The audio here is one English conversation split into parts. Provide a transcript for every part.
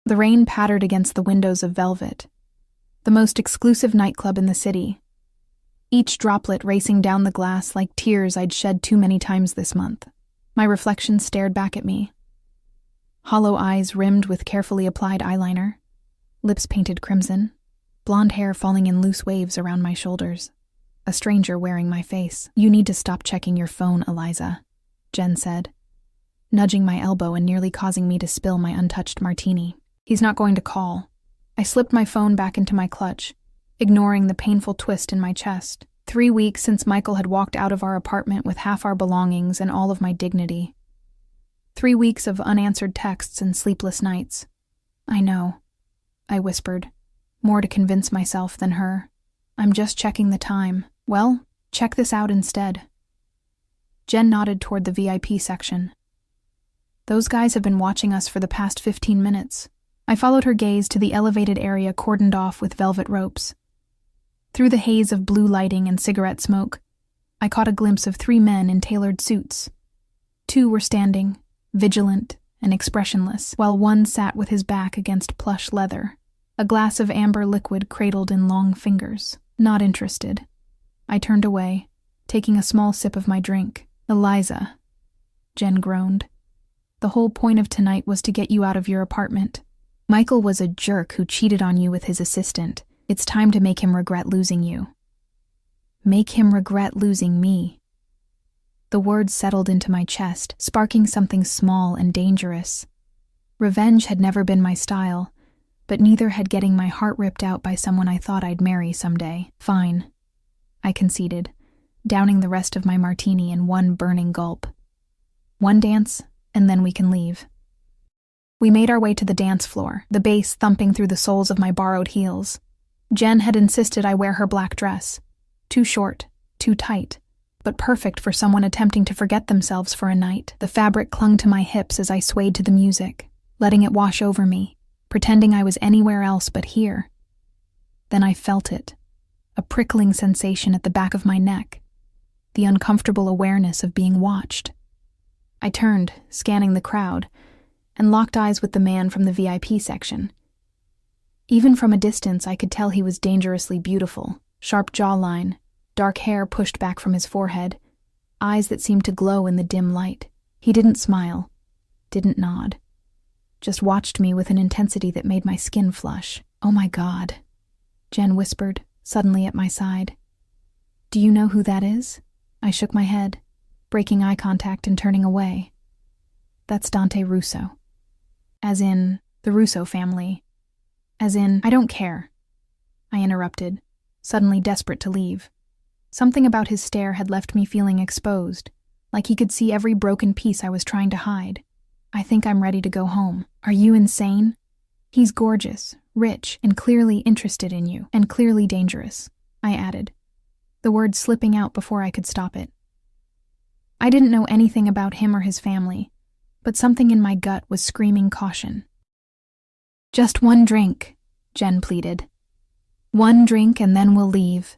The rain pattered against the windows of Velvet, the most exclusive nightclub in the city, each droplet racing down the glass like tears I'd shed too many times this month. My reflection stared back at me. Hollow eyes rimmed with carefully applied eyeliner, lips painted crimson, blonde hair falling in loose waves around my shoulders. A stranger wearing my face. "You need to stop checking your phone, Eliza," Jen said, nudging my elbow and nearly causing me to spill my untouched martini. "He's not going to call." I slipped my phone back into my clutch, ignoring the painful twist in my chest. 3 weeks since Michael had walked out of our apartment with half our belongings and all of my dignity. 3 weeks of unanswered texts and sleepless nights. "I know," I whispered, more to convince myself than her. "I'm just checking the time." "Well, check this out instead." Jen nodded toward the VIP section. "Those guys have been watching us for the past 15 minutes. I followed her gaze to the elevated area cordoned off with velvet ropes. Through the haze of blue lighting and cigarette smoke, I caught a glimpse of 3 men in tailored suits. 2 were standing, vigilant and expressionless, while one sat with his back against plush leather, a glass of amber liquid cradled in long fingers. Not interested. I turned away, taking a small sip of my drink. "Eliza," Jen groaned. "The whole point of tonight was to get you out of your apartment. Michael was a jerk who cheated on you with his assistant. It's time to make him regret losing you." Make him regret losing me. The words settled into my chest, sparking something small and dangerous. Revenge had never been my style, but neither had getting my heart ripped out by someone I thought I'd marry someday. "Fine," I conceded, downing the rest of my martini in one burning gulp. "One dance, and then we can leave." We made our way to the dance floor, the bass thumping through the soles of my borrowed heels. Jen had insisted I wear her black dress. Too short, too tight, but perfect for someone attempting to forget themselves for a night. The fabric clung to my hips as I swayed to the music, letting it wash over me, pretending I was anywhere else but here. Then I felt it, a prickling sensation at the back of my neck, the uncomfortable awareness of being watched. I turned, scanning the crowd, and locked eyes with the man from the VIP section. Even from a distance, I could tell he was dangerously beautiful, sharp jawline, dark hair pushed back from his forehead, eyes that seemed to glow in the dim light. He didn't smile, didn't nod, just watched me with an intensity that made my skin flush. "Oh my God," Jen whispered, suddenly at my side. "Do you know who that is?" I shook my head, breaking eye contact and turning away. "That's Dante Russo." "As in, the Russo family." "As in, I don't care," I interrupted, suddenly desperate to leave. Something about his stare had left me feeling exposed, like he could see every broken piece I was trying to hide. "I think I'm ready to go home." "Are you insane? He's gorgeous, rich, and clearly interested in you, and clearly dangerous," I added, the words slipping out before I could stop it. I didn't know anything about him or his family, but something in my gut was screaming caution. "Just one drink," Jen pleaded. "One drink and then we'll leave."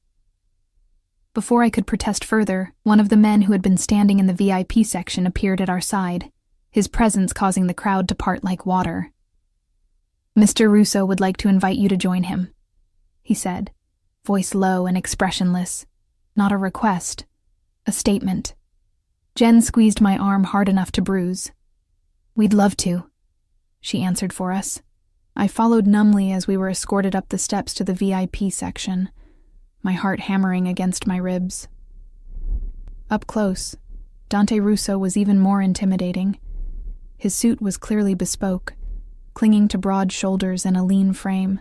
Before I could protest further, one of the men who had been standing in the VIP section appeared at our side, his presence causing the crowd to part like water. "Mr. Russo would like to invite you to join him," he said, voice low and expressionless. Not a request, a statement. Jen squeezed my arm hard enough to bruise. "We'd love to," she answered for us. I followed numbly as we were escorted up the steps to the VIP section, my heart hammering against my ribs. Up close, Dante Russo was even more intimidating. His suit was clearly bespoke, clinging to broad shoulders and a lean frame.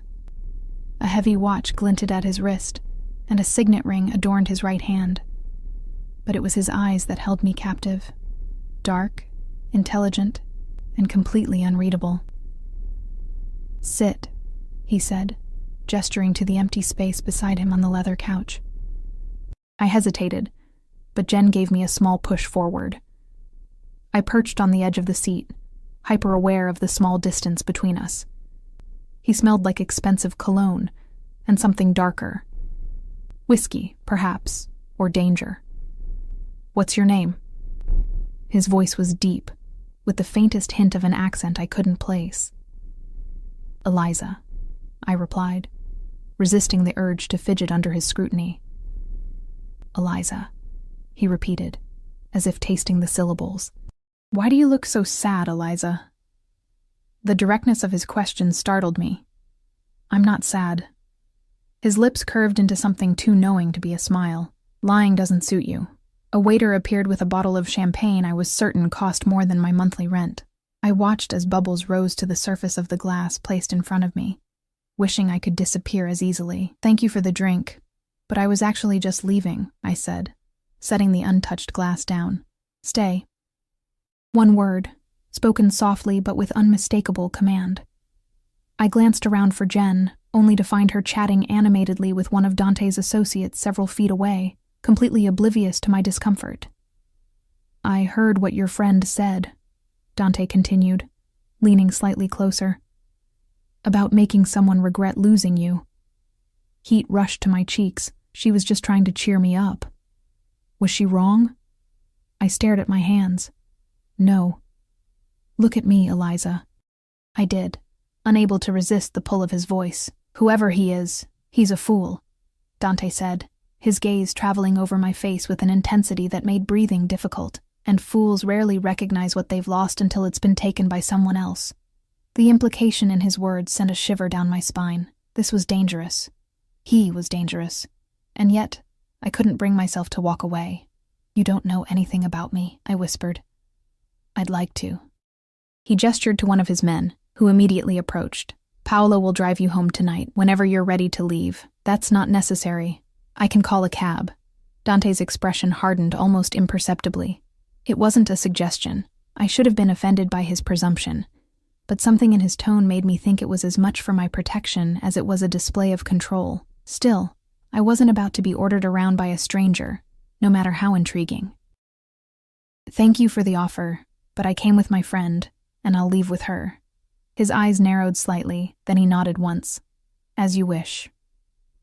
A heavy watch glinted at his wrist, and a signet ring adorned his right hand. But it was his eyes that held me captive. Dark, intelligent, and completely unreadable. "Sit," he said, gesturing to the empty space beside him on the leather couch. I hesitated, but Jen gave me a small push forward. I perched on the edge of the seat, hyper-aware of the small distance between us. He smelled like expensive cologne, and something darker. Whiskey, perhaps, or danger. "What's your name?" His voice was deep, with the faintest hint of an accent I couldn't place. Eliza, I replied, resisting the urge to fidget under his scrutiny. Eliza, he repeated, as if tasting the syllables. Why do you look so sad, Eliza? The directness of his question startled me. I'm not sad. His lips curved into something too knowing to be a smile. Lying doesn't suit you. A waiter appeared with a bottle of champagne I was certain cost more than my monthly rent. I watched as bubbles rose to the surface of the glass placed in front of me, wishing I could disappear as easily. Thank you for the drink, but I was actually just leaving, I said, setting the untouched glass down. Stay. One word, spoken softly but with unmistakable command. I glanced around for Jen, only to find her chatting animatedly with one of Dante's associates several feet away, completely oblivious to my discomfort. I heard what your friend said, Dante continued, leaning slightly closer. About making someone regret losing you. Heat rushed to my cheeks. She was just trying to cheer me up. Was she wrong? I stared at my hands. No. Look at me, Eliza. I did, unable to resist the pull of his voice. Whoever he is, he's a fool, Dante said, his gaze traveling over my face with an intensity that made breathing difficult, and fools rarely recognize what they've lost until it's been taken by someone else. The implication in his words sent a shiver down my spine. This was dangerous. He was dangerous. And yet, I couldn't bring myself to walk away. You don't know anything about me, I whispered. I'd like to. He gestured to one of his men, who immediately approached. Paolo will drive you home tonight, whenever you're ready to leave. That's not necessary. I can call a cab. Dante's expression hardened almost imperceptibly. It wasn't a suggestion. I should have been offended by his presumption, but something in his tone made me think it was as much for my protection as it was a display of control. Still, I wasn't about to be ordered around by a stranger, no matter how intriguing. Thank you for the offer, but I came with my friend, and I'll leave with her. His eyes narrowed slightly, then he nodded once. As you wish.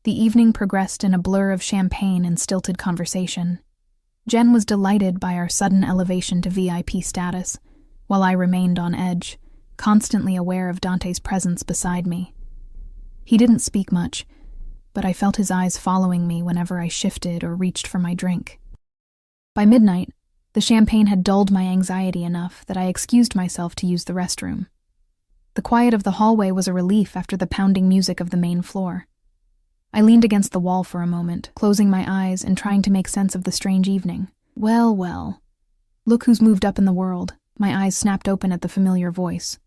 The evening progressed in a blur of champagne and stilted conversation. Jen was delighted by our sudden elevation to VIP status, while I remained on edge, constantly aware of Dante's presence beside me. He didn't speak much, but I felt his eyes following me whenever I shifted or reached for my drink. By midnight, the champagne had dulled my anxiety enough that I excused myself to use the restroom. The quiet of the hallway was a relief after the pounding music of the main floor. I leaned against the wall for a moment, closing my eyes and trying to make sense of the strange evening. Well, well. Look who's moved up in the world. My eyes snapped open at the familiar voice.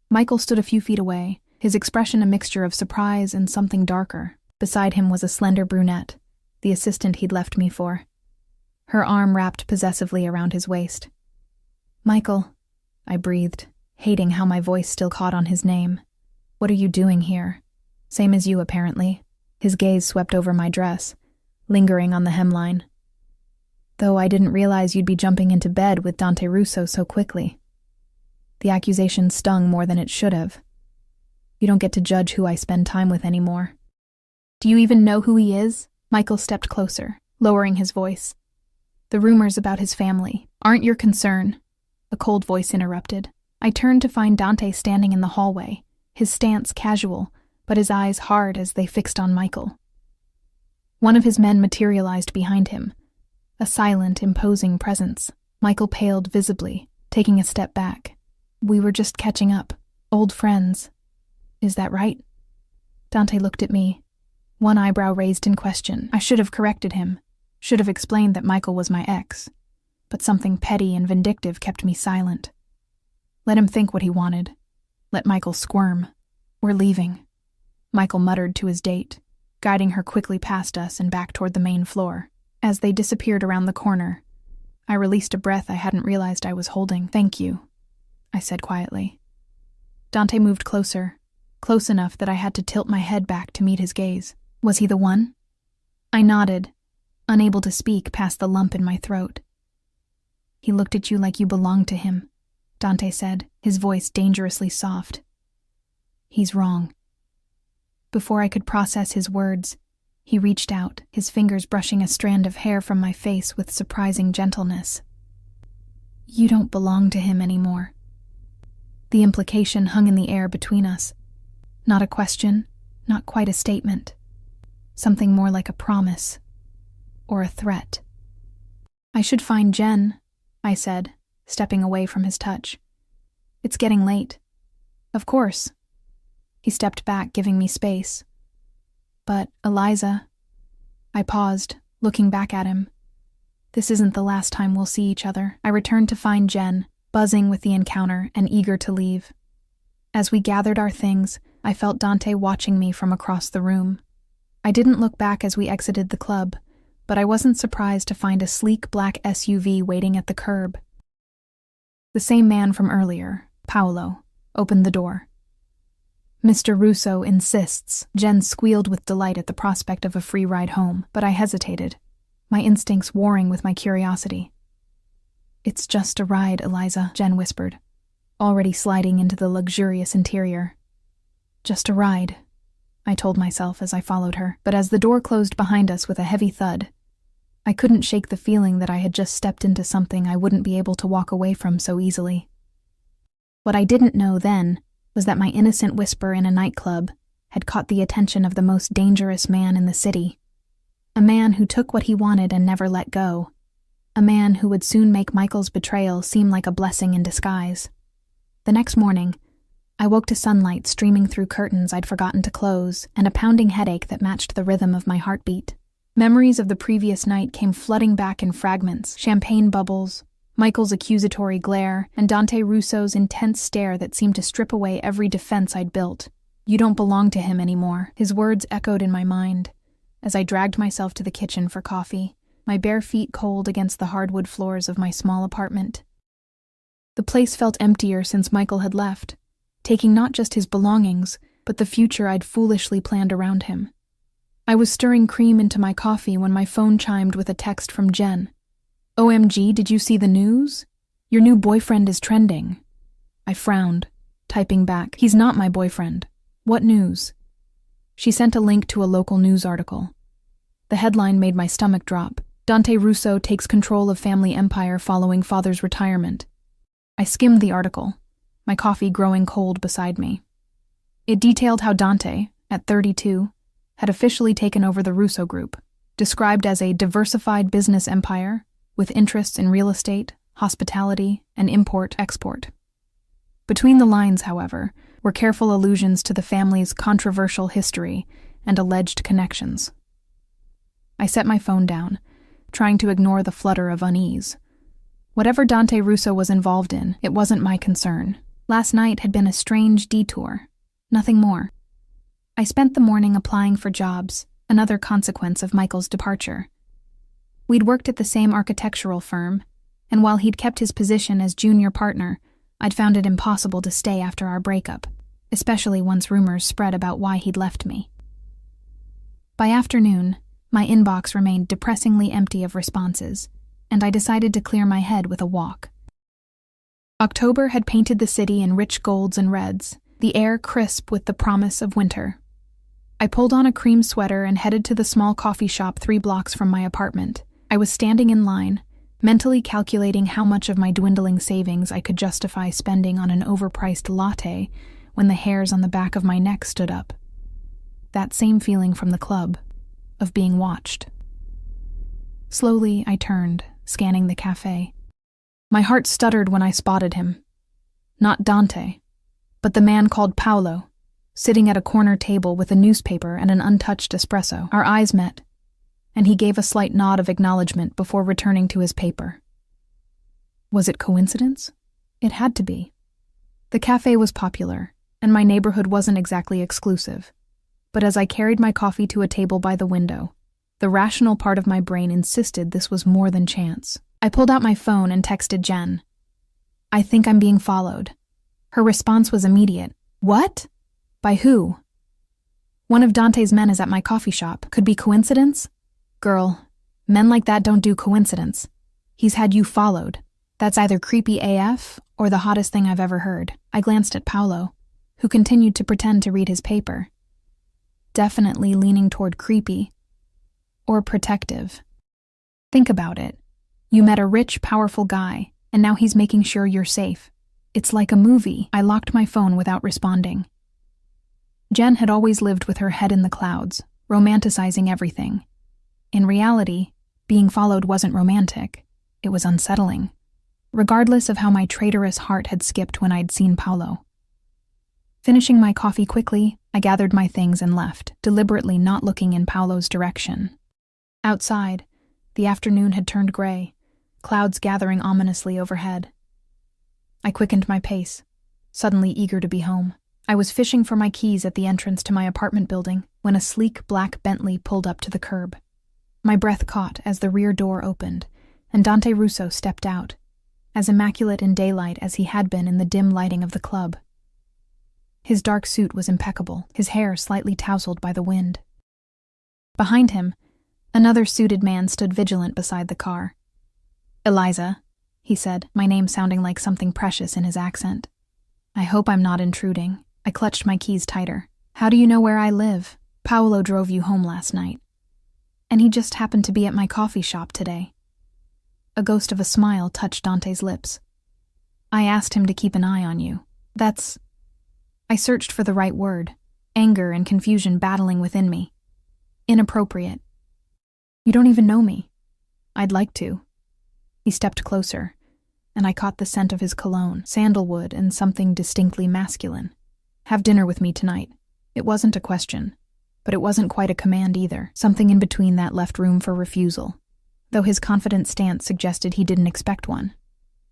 Michael stood a few feet away, his expression a mixture of surprise and something darker. Beside him was a slender brunette, the assistant he'd left me for. Her arm wrapped possessively around his waist. Michael, I breathed, hating how my voice still caught on his name. What are you doing here? Same as you, apparently. His gaze swept over my dress, lingering on the hemline. Though I didn't realize you'd be jumping into bed with Dante Russo so quickly. The accusation stung more than it should have. You don't get to judge who I spend time with anymore. Do you even know who he is? Michael stepped closer, lowering his voice. The rumors about his family aren't your concern, a cold voice interrupted. I turned to find Dante standing in the hallway, his stance casual, but his eyes hard as they fixed on Michael. One of his men materialized behind him, a silent, imposing presence. Michael paled visibly, taking a step back. We were just catching up, old friends. Is that right? Dante looked at me, one eyebrow raised in question. I should have corrected him, should have explained that Michael was my ex, but something petty and vindictive kept me silent. Let him think what he wanted. Let Michael squirm. We're leaving. Michael muttered to his date, guiding her quickly past us and back toward the main floor. As they disappeared around the corner, I released a breath I hadn't realized I was holding. Thank you, I said quietly. Dante moved closer, close enough that I had to tilt my head back to meet his gaze. Was he the one? I nodded, unable to speak past the lump in my throat. He looked at you like you belonged to him, Dante said, his voice dangerously soft. He's wrong. Before I could process his words, he reached out, his fingers brushing a strand of hair from my face with surprising gentleness. You don't belong to him anymore. The implication hung in the air between us, Not a question, not quite a statement. Something more like a promise. Or a threat. "I should find Jen," I said, stepping away from his touch. "It's getting late." "Of course." He stepped back, giving me space. "But, Eliza..." I paused, looking back at him. "This isn't the last time we'll see each other." I returned to find Jen, buzzing with the encounter and eager to leave. As we gathered our things, I felt Dante watching me from across the room. I didn't look back as we exited the club, but I wasn't surprised to find a sleek black SUV waiting at the curb. The same man from earlier, Paolo, opened the door. "Mr. Russo insists." Jen squealed with delight at the prospect of a free ride home, but I hesitated, my instincts warring with my curiosity. "It's just a ride, Eliza," Jen whispered, already sliding into the luxurious interior. "Just a ride," I told myself as I followed her, but as the door closed behind us with a heavy thud, I couldn't shake the feeling that I had just stepped into something I wouldn't be able to walk away from so easily. What I didn't know then was that my innocent whisper in a nightclub had caught the attention of the most dangerous man in the city. A man who took what he wanted and never let go. A man who would soon make Michael's betrayal seem like a blessing in disguise. The next morning, I woke to sunlight streaming through curtains I'd forgotten to close and a pounding headache that matched the rhythm of my heartbeat. Memories of the previous night came flooding back in fragments: champagne bubbles, Michael's accusatory glare, and Dante Russo's intense stare that seemed to strip away every defense I'd built. "You don't belong to him anymore," his words echoed in my mind as I dragged myself to the kitchen for coffee, my bare feet cold against the hardwood floors of my small apartment. The place felt emptier since Michael had left, taking not just his belongings, but the future I'd foolishly planned around him. I was stirring cream into my coffee when my phone chimed with a text from Jen. "OMG, did you see the news? Your new boyfriend is trending." I frowned, typing back, "He's not my boyfriend. What news?" She sent a link to a local news article. The headline made my stomach drop. "Dante Russo takes control of family empire following father's retirement." I skimmed the article, my coffee growing cold beside me. It detailed how Dante, at 32, had officially taken over the Russo Group, described as a diversified business empire with interests in real estate, hospitality, and import-export. Between the lines, however, were careful allusions to the family's controversial history and alleged connections. I set my phone down, trying to ignore the flutter of unease. Whatever Dante Russo was involved in, it wasn't my concern. Last night had been a strange detour, nothing more. I spent the morning applying for jobs, another consequence of Michael's departure. We'd worked at the same architectural firm, and while he'd kept his position as junior partner, I'd found it impossible to stay after our breakup, especially once rumors spread about why he'd left me. By afternoon, my inbox remained depressingly empty of responses, and I decided to clear my head with a walk. October had painted the city in rich golds and reds, the air crisp with the promise of winter. I pulled on a cream sweater and headed to the small coffee shop 3 blocks from my apartment. I was standing in line, mentally calculating how much of my dwindling savings I could justify spending on an overpriced latte when the hairs on the back of my neck stood up. That same feeling from the club, of being watched. Slowly, I turned, scanning the cafe. My heart stuttered when I spotted him. Not Dante, but the man called Paolo, sitting at a corner table with a newspaper and an untouched espresso. Our eyes met, and he gave a slight nod of acknowledgement before returning to his paper. Was it coincidence? It had to be. The cafe was popular, and my neighborhood wasn't exactly exclusive. But as I carried my coffee to a table by the window, the rational part of my brain insisted this was more than chance. I pulled out my phone and texted Jen. "I think I'm being followed." Her response was immediate. "What? By who?" "One of Dante's men is at my coffee shop. Could be coincidence?" "Girl, men like that don't do coincidence. He's had you followed. That's either creepy AF or the hottest thing I've ever heard." I glanced at Paolo, who continued to pretend to read his paper. Definitely leaning toward creepy. Or protective. Think about it. You met a rich, powerful guy, and now he's making sure you're safe. It's like a movie. I locked my phone without responding. Jen had always lived with her head in the clouds, romanticizing everything. In reality, being followed wasn't romantic. It was unsettling, regardless of how my traitorous heart had skipped when I'd seen Paolo. Finishing my coffee quickly, I gathered my things and left, deliberately not looking in Paolo's direction. Outside, the afternoon had turned gray, clouds gathering ominously overhead. I quickened my pace, suddenly eager to be home. I was fishing for my keys at the entrance to my apartment building when a sleek black Bentley pulled up to the curb. My breath caught as the rear door opened, and Dante Russo stepped out, as immaculate in daylight as he had been in the dim lighting of the club. His dark suit was impeccable, his hair slightly tousled by the wind. Behind him, another suited man stood vigilant beside the car. "Eliza," he said, my name sounding like something precious in his accent. "I hope I'm not intruding." I clutched my keys tighter. "How do you know where I live? Paolo drove you home last night. And he just happened to be at my coffee shop today." A ghost of a smile touched Dante's lips. "I asked him to keep an eye on you. That's—" I searched for the right word, anger and confusion battling within me. "Inappropriate. You don't even know me." "I'd like to." He stepped closer, and I caught the scent of his cologne, sandalwood, and something distinctly masculine. "Have dinner with me tonight." It wasn't a question, but it wasn't quite a command either. Something in between that left room for refusal, though his confident stance suggested he didn't expect one.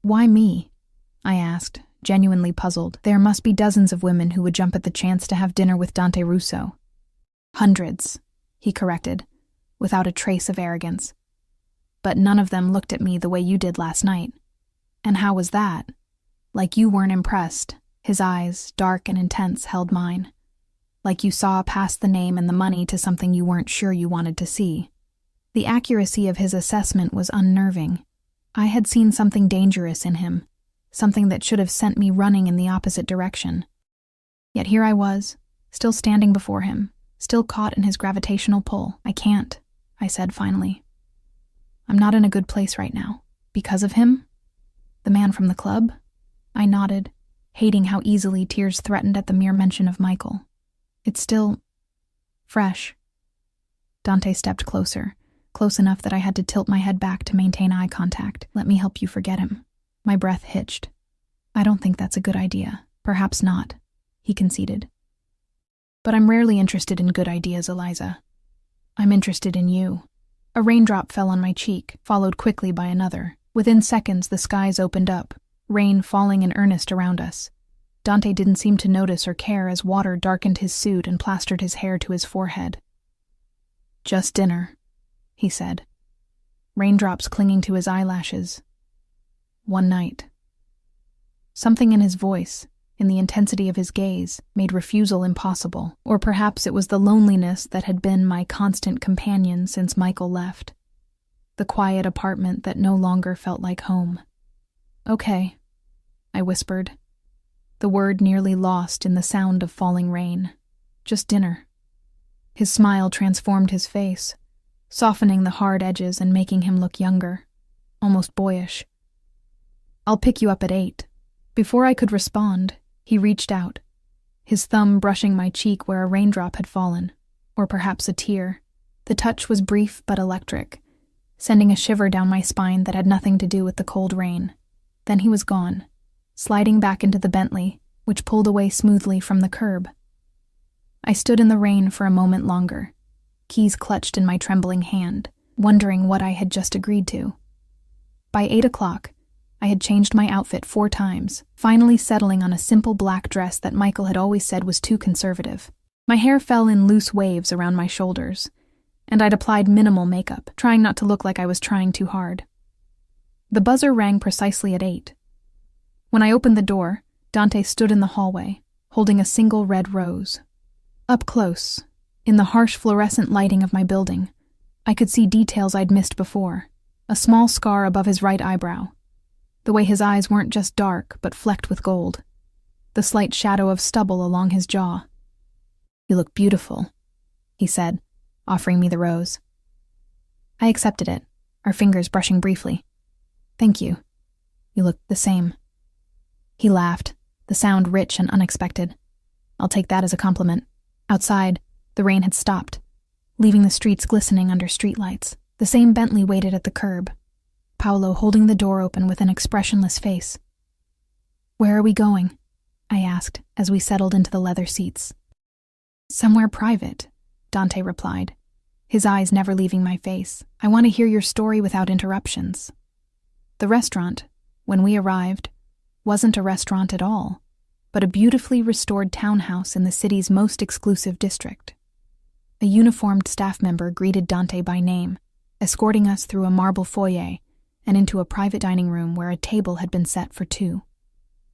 "Why me?" I asked, genuinely puzzled. There must be dozens of women who would jump at the chance to have dinner with Dante Russo. "Hundreds," he corrected, without a trace of arrogance. "But none of them looked at me the way you did last night." "And how was that?" "Like you weren't impressed." His eyes, dark and intense, held mine. "Like you saw past the name and the money to something you weren't sure you wanted to see." The accuracy of his assessment was unnerving. I had seen something dangerous in him, something that should have sent me running in the opposite direction. Yet here I was, still standing before him, still caught in his gravitational pull. "I can't," I said finally. "I'm not in a good place right now." "Because of him? The man from the club?" I nodded, hating how easily tears threatened at the mere mention of Michael. "It's still fresh." Dante stepped closer, close enough that I had to tilt my head back to maintain eye contact. "Let me help you forget him." My breath hitched. "I don't think that's a good idea." "Perhaps not," he conceded. "But I'm rarely interested in good ideas, Eliza. I'm interested in you." A raindrop fell on my cheek, followed quickly by another. Within seconds, the skies opened up, rain falling in earnest around us. Dante didn't seem to notice or care as water darkened his suit and plastered his hair to his forehead. "Just dinner," he said, raindrops clinging to his eyelashes. "One night." Something in his voice, in the intensity of his gaze, made refusal impossible, or perhaps it was the loneliness that had been my constant companion since Michael left. The quiet apartment that no longer felt like home. "Okay," I whispered, the word nearly lost in the sound of falling rain. "Just dinner." His smile transformed his face, softening the hard edges and making him look younger, almost boyish. "I'll pick you up at 8. Before I could respond, he reached out, his thumb brushing my cheek where a raindrop had fallen, or perhaps a tear. The touch was brief but electric, sending a shiver down my spine that had nothing to do with the cold rain. Then he was gone, sliding back into the Bentley, which pulled away smoothly from the curb. I stood in the rain for a moment longer, keys clutched in my trembling hand, wondering what I had just agreed to. By 8 o'clock, I had changed my outfit 4 times, finally settling on a simple black dress that Michael had always said was too conservative. My hair fell in loose waves around my shoulders, and I'd applied minimal makeup, trying not to look like I was trying too hard. The buzzer rang precisely at 8. When I opened the door, Dante stood in the hallway, holding a single red rose. Up close, in the harsh fluorescent lighting of my building, I could see details I'd missed before. A small scar above his right eyebrow, the way his eyes weren't just dark but flecked with gold, the slight shadow of stubble along his jaw. "You look beautiful," he said, offering me the rose. I accepted it, our fingers brushing briefly. "Thank you. You look the same." He laughed, the sound rich and unexpected. "I'll take that as a compliment." Outside, the rain had stopped, leaving the streets glistening under streetlights. The same Bentley waited at the curb, Paolo holding the door open with an expressionless face. "Where are we going?" I asked as we settled into the leather seats. "Somewhere private," Dante replied, his eyes never leaving my face. "I want to hear your story without interruptions." The restaurant, when we arrived, wasn't a restaurant at all, but a beautifully restored townhouse in the city's most exclusive district. A uniformed staff member greeted Dante by name, escorting us through a marble foyer and into a private dining room where a table had been set for two.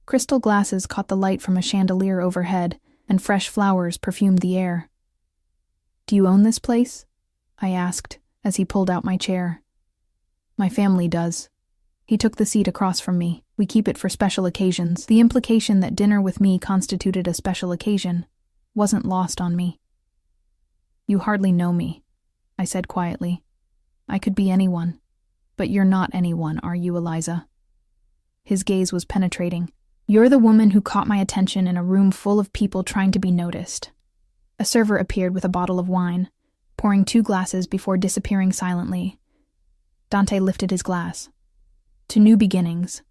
Crystal glasses caught the light from a chandelier overhead, and fresh flowers perfumed the air. "Do you own this place?" I asked as he pulled out my chair. "My family does." He took the seat across from me. "We keep it for special occasions." The implication that dinner with me constituted a special occasion wasn't lost on me. "You hardly know me," I said quietly. "I could be anyone, but you're not anyone, are you, Eliza?" His gaze was penetrating. "You're the woman who caught my attention in a room full of people trying to be noticed." A server appeared with a bottle of wine, pouring 2 glasses before disappearing silently. Dante lifted his glass. "To new beginnings."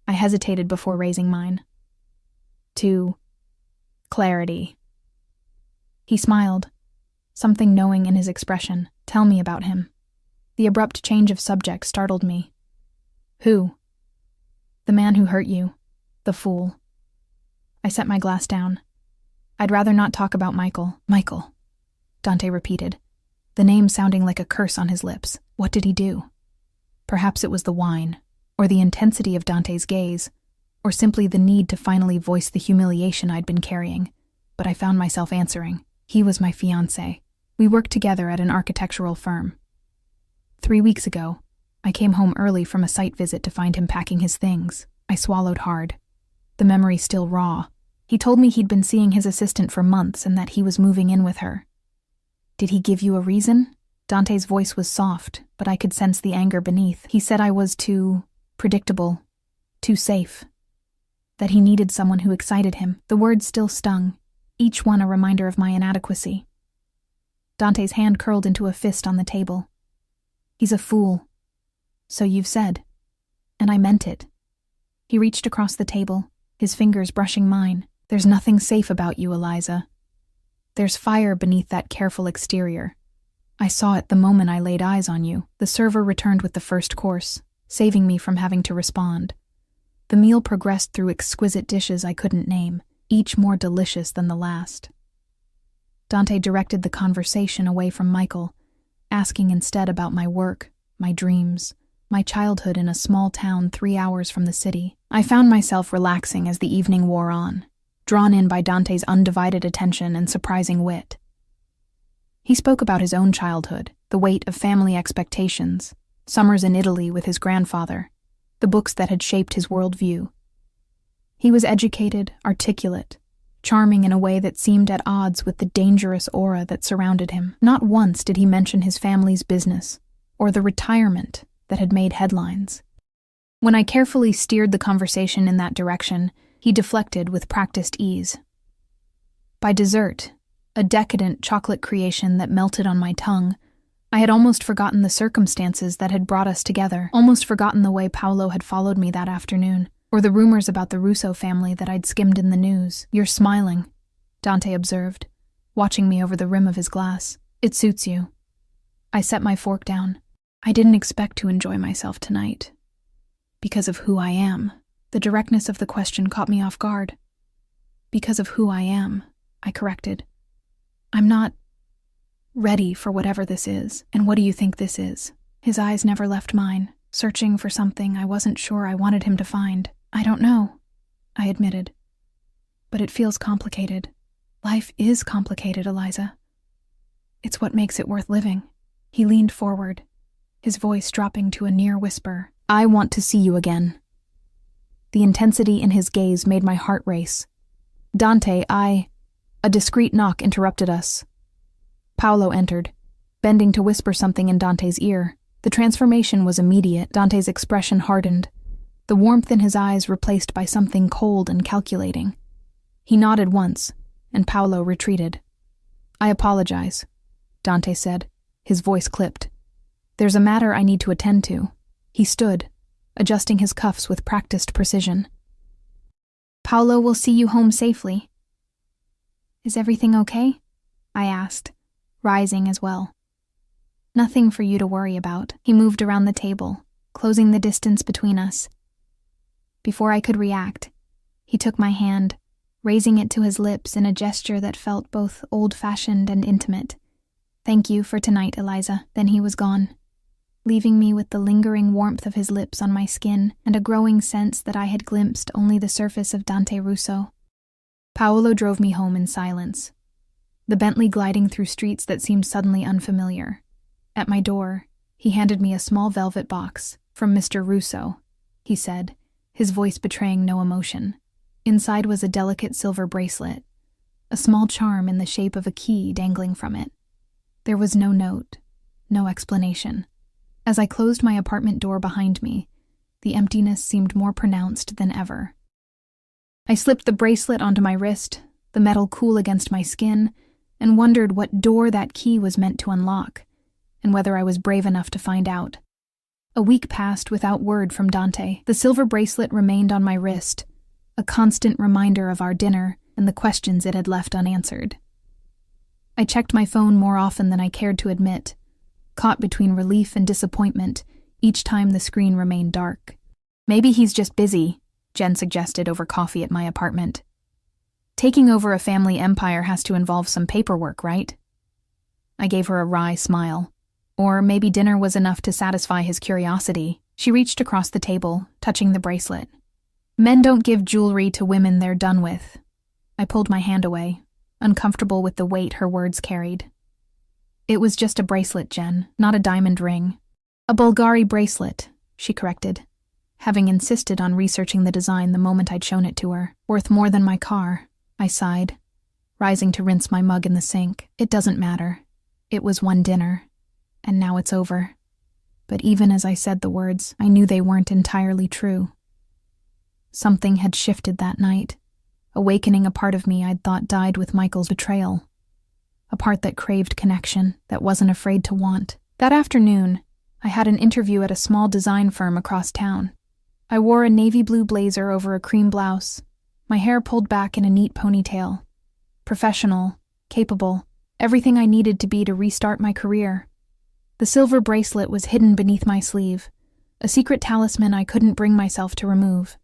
I hesitated before raising mine. "To clarity." He smiled, something knowing in his expression. "Tell me about him." The abrupt change of subject startled me. "Who?" "The man who hurt you. The fool." I set my glass down. "I'd rather not talk about Michael." "Michael," Dante repeated, the name sounding like a curse on his lips. "What did he do?" Perhaps it was the wine, or the intensity of Dante's gaze, or simply the need to finally voice the humiliation I'd been carrying, but I found myself answering. "He was my fiancé. We worked together at an architectural firm. 3 weeks ago, I came home early from a site visit to find him packing his things. I swallowed hard. The memory still raw. He told me he'd been seeing his assistant for months and that he was moving in with her." "Did he give you a reason?" Dante's voice was soft, but I could sense the anger beneath. "He said I was too predictable, too safe. That he needed someone who excited him." The words still stung, each one a reminder of my inadequacy. Dante's hand curled into a fist on the table. "He's a fool." "So you've said." And I meant it. He reached across the table, his fingers brushing mine. "There's nothing safe about you, Eliza. There's fire beneath that careful exterior. I saw it the moment I laid eyes on you." The server returned with the first course, saving me from having to respond. The meal progressed through exquisite dishes I couldn't name, each more delicious than the last. Dante directed the conversation away from Michael, asking instead about my work, my dreams, my childhood in a small town 3 hours from the city. I found myself relaxing as the evening wore on, drawn in by Dante's undivided attention and surprising wit. He spoke about his own childhood, the weight of family expectations, summers in Italy with his grandfather, the books that had shaped his worldview. He was educated, articulate, charming in a way that seemed at odds with the dangerous aura that surrounded him. Not once did he mention his family's business, or the retirement that had made headlines. When I carefully steered the conversation in that direction, he deflected with practiced ease. By dessert, a decadent chocolate creation that melted on my tongue, I had almost forgotten the circumstances that had brought us together, almost forgotten the way Paolo had followed me that afternoon, or the rumors about the Russo family that I'd skimmed in the news. "You're smiling," Dante observed, watching me over the rim of his glass. "It suits you." I set my fork down. I didn't expect to enjoy myself tonight. Because of who I am. The directness of the question caught me off guard. "Because of who I am," I corrected. "I'm not ready for whatever this is." "And what do you think this is?" His eyes never left mine, searching for something I wasn't sure I wanted him to find. "I don't know," I admitted. "But it feels complicated." "Life is complicated, Eliza. It's what makes it worth living." He leaned forward, his voice dropping to a near whisper. "I want to see you again." The intensity in his gaze made my heart race. "Dante, A discreet knock interrupted us. Paolo entered, bending to whisper something in Dante's ear. The transformation was immediate. Dante's expression hardened, the warmth in his eyes replaced by something cold and calculating. He nodded once, and Paolo retreated. I apologize, Dante said, his voice clipped. There's a matter I need to attend to. He stood, adjusting his cuffs with practiced precision. Paolo will see you home safely. Is everything okay? I asked, rising as well. Nothing for you to worry about. He moved around the table, closing the distance between us. Before I could react, he took my hand, raising it to his lips in a gesture that felt both old-fashioned and intimate. Thank you for tonight, Eliza. Then he was gone, leaving me with the lingering warmth of his lips on my skin and a growing sense that I had glimpsed only the surface of Dante Russo. Paolo drove me home in silence, the Bentley gliding through streets that seemed suddenly unfamiliar. At my door, he handed me a small velvet box. From Mr. Russo, he said, his voice betraying no emotion. Inside was a delicate silver bracelet, a small charm in the shape of a key dangling from it. There was no note, no explanation. As I closed my apartment door behind me, the emptiness seemed more pronounced than ever. I slipped the bracelet onto my wrist, the metal cool against my skin, and wondered what door that key was meant to unlock, and whether I was brave enough to find out. A week passed without word from Dante. The silver bracelet remained on my wrist, a constant reminder of our dinner and the questions it had left unanswered. I checked my phone more often than I cared to admit, caught between relief and disappointment each time the screen remained dark. Maybe he's just busy, Jen suggested over coffee at my apartment. Taking over a family empire has to involve some paperwork, right? I gave her a wry smile. Or maybe dinner was enough to satisfy his curiosity. She reached across the table, touching the bracelet. Men don't give jewelry to women they're done with. I pulled my hand away, uncomfortable with the weight her words carried. It was just a bracelet, Jen, not a diamond ring. A Bulgari bracelet, she corrected, having insisted on researching the design the moment I'd shown it to her. Worth more than my car, I sighed, rising to rinse my mug in the sink. It doesn't matter. It was one dinner. And now it's over. But even as I said the words, I knew they weren't entirely true. Something had shifted that night, awakening a part of me I'd thought died with Michael's betrayal. A part that craved connection, that wasn't afraid to want. That afternoon, I had an interview at a small design firm across town. I wore a navy blue blazer over a cream blouse, my hair pulled back in a neat ponytail. Professional, capable, everything I needed to be to restart my career. The silver bracelet was hidden beneath my sleeve, a secret talisman I couldn't bring myself to remove.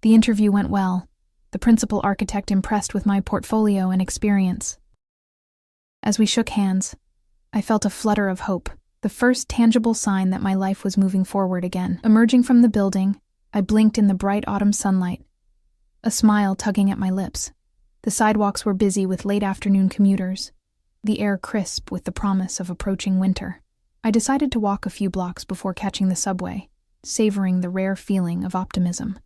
The interview went well, the principal architect impressed with my portfolio and experience. As we shook hands, I felt a flutter of hope, the first tangible sign that my life was moving forward again. Emerging from the building, I blinked in the bright autumn sunlight, a smile tugging at my lips. The sidewalks were busy with late afternoon commuters, the air crisp with the promise of approaching winter. I decided to walk a few blocks before catching the subway, savoring the rare feeling of optimism.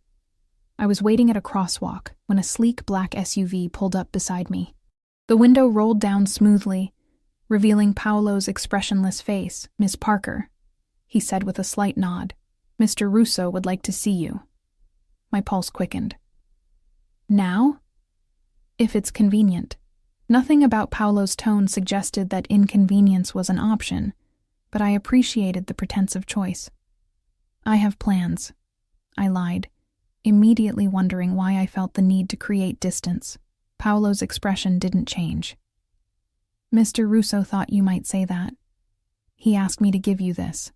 I was waiting at a crosswalk when a sleek black SUV pulled up beside me. The window rolled down smoothly, revealing Paolo's expressionless face. "Miss Parker," he said with a slight nod. "Mr. Russo would like to see you." My pulse quickened. Now? If it's convenient. Nothing about Paolo's tone suggested that inconvenience was an option, but I appreciated the pretense of choice. "I have plans," I lied, immediately wondering why I felt the need to create distance. Paolo's expression didn't change. "Mr. Russo thought you might say that. He asked me to give you this."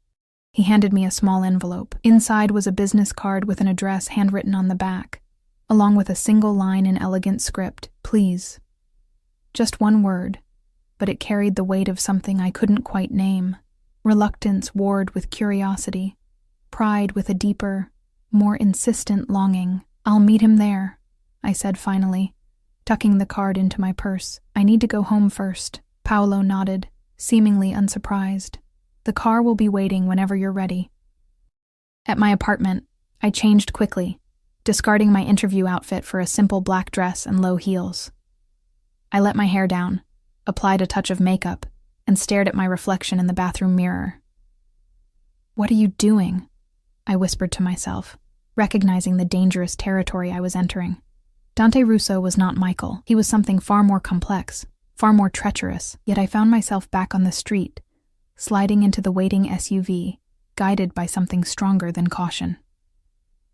He handed me a small envelope. Inside was a business card with an address handwritten on the back, along with a single line in elegant script, "Please." Just one word, but it carried the weight of something I couldn't quite name. Reluctance warred with curiosity, pride with a deeper, more insistent longing. "I'll meet him there," I said finally, tucking the card into my purse. "I need to go home first." Paolo nodded, seemingly unsurprised. "The car will be waiting whenever you're ready." At my apartment, I changed quickly, discarding my interview outfit for a simple black dress and low heels. I let my hair down, applied a touch of makeup, and stared at my reflection in the bathroom mirror. "What are you doing?" I whispered to myself, recognizing the dangerous territory I was entering. Dante Russo was not Michael. He was something far more complex, far more treacherous, yet I found myself back on the street, sliding into the waiting SUV, guided by something stronger than caution.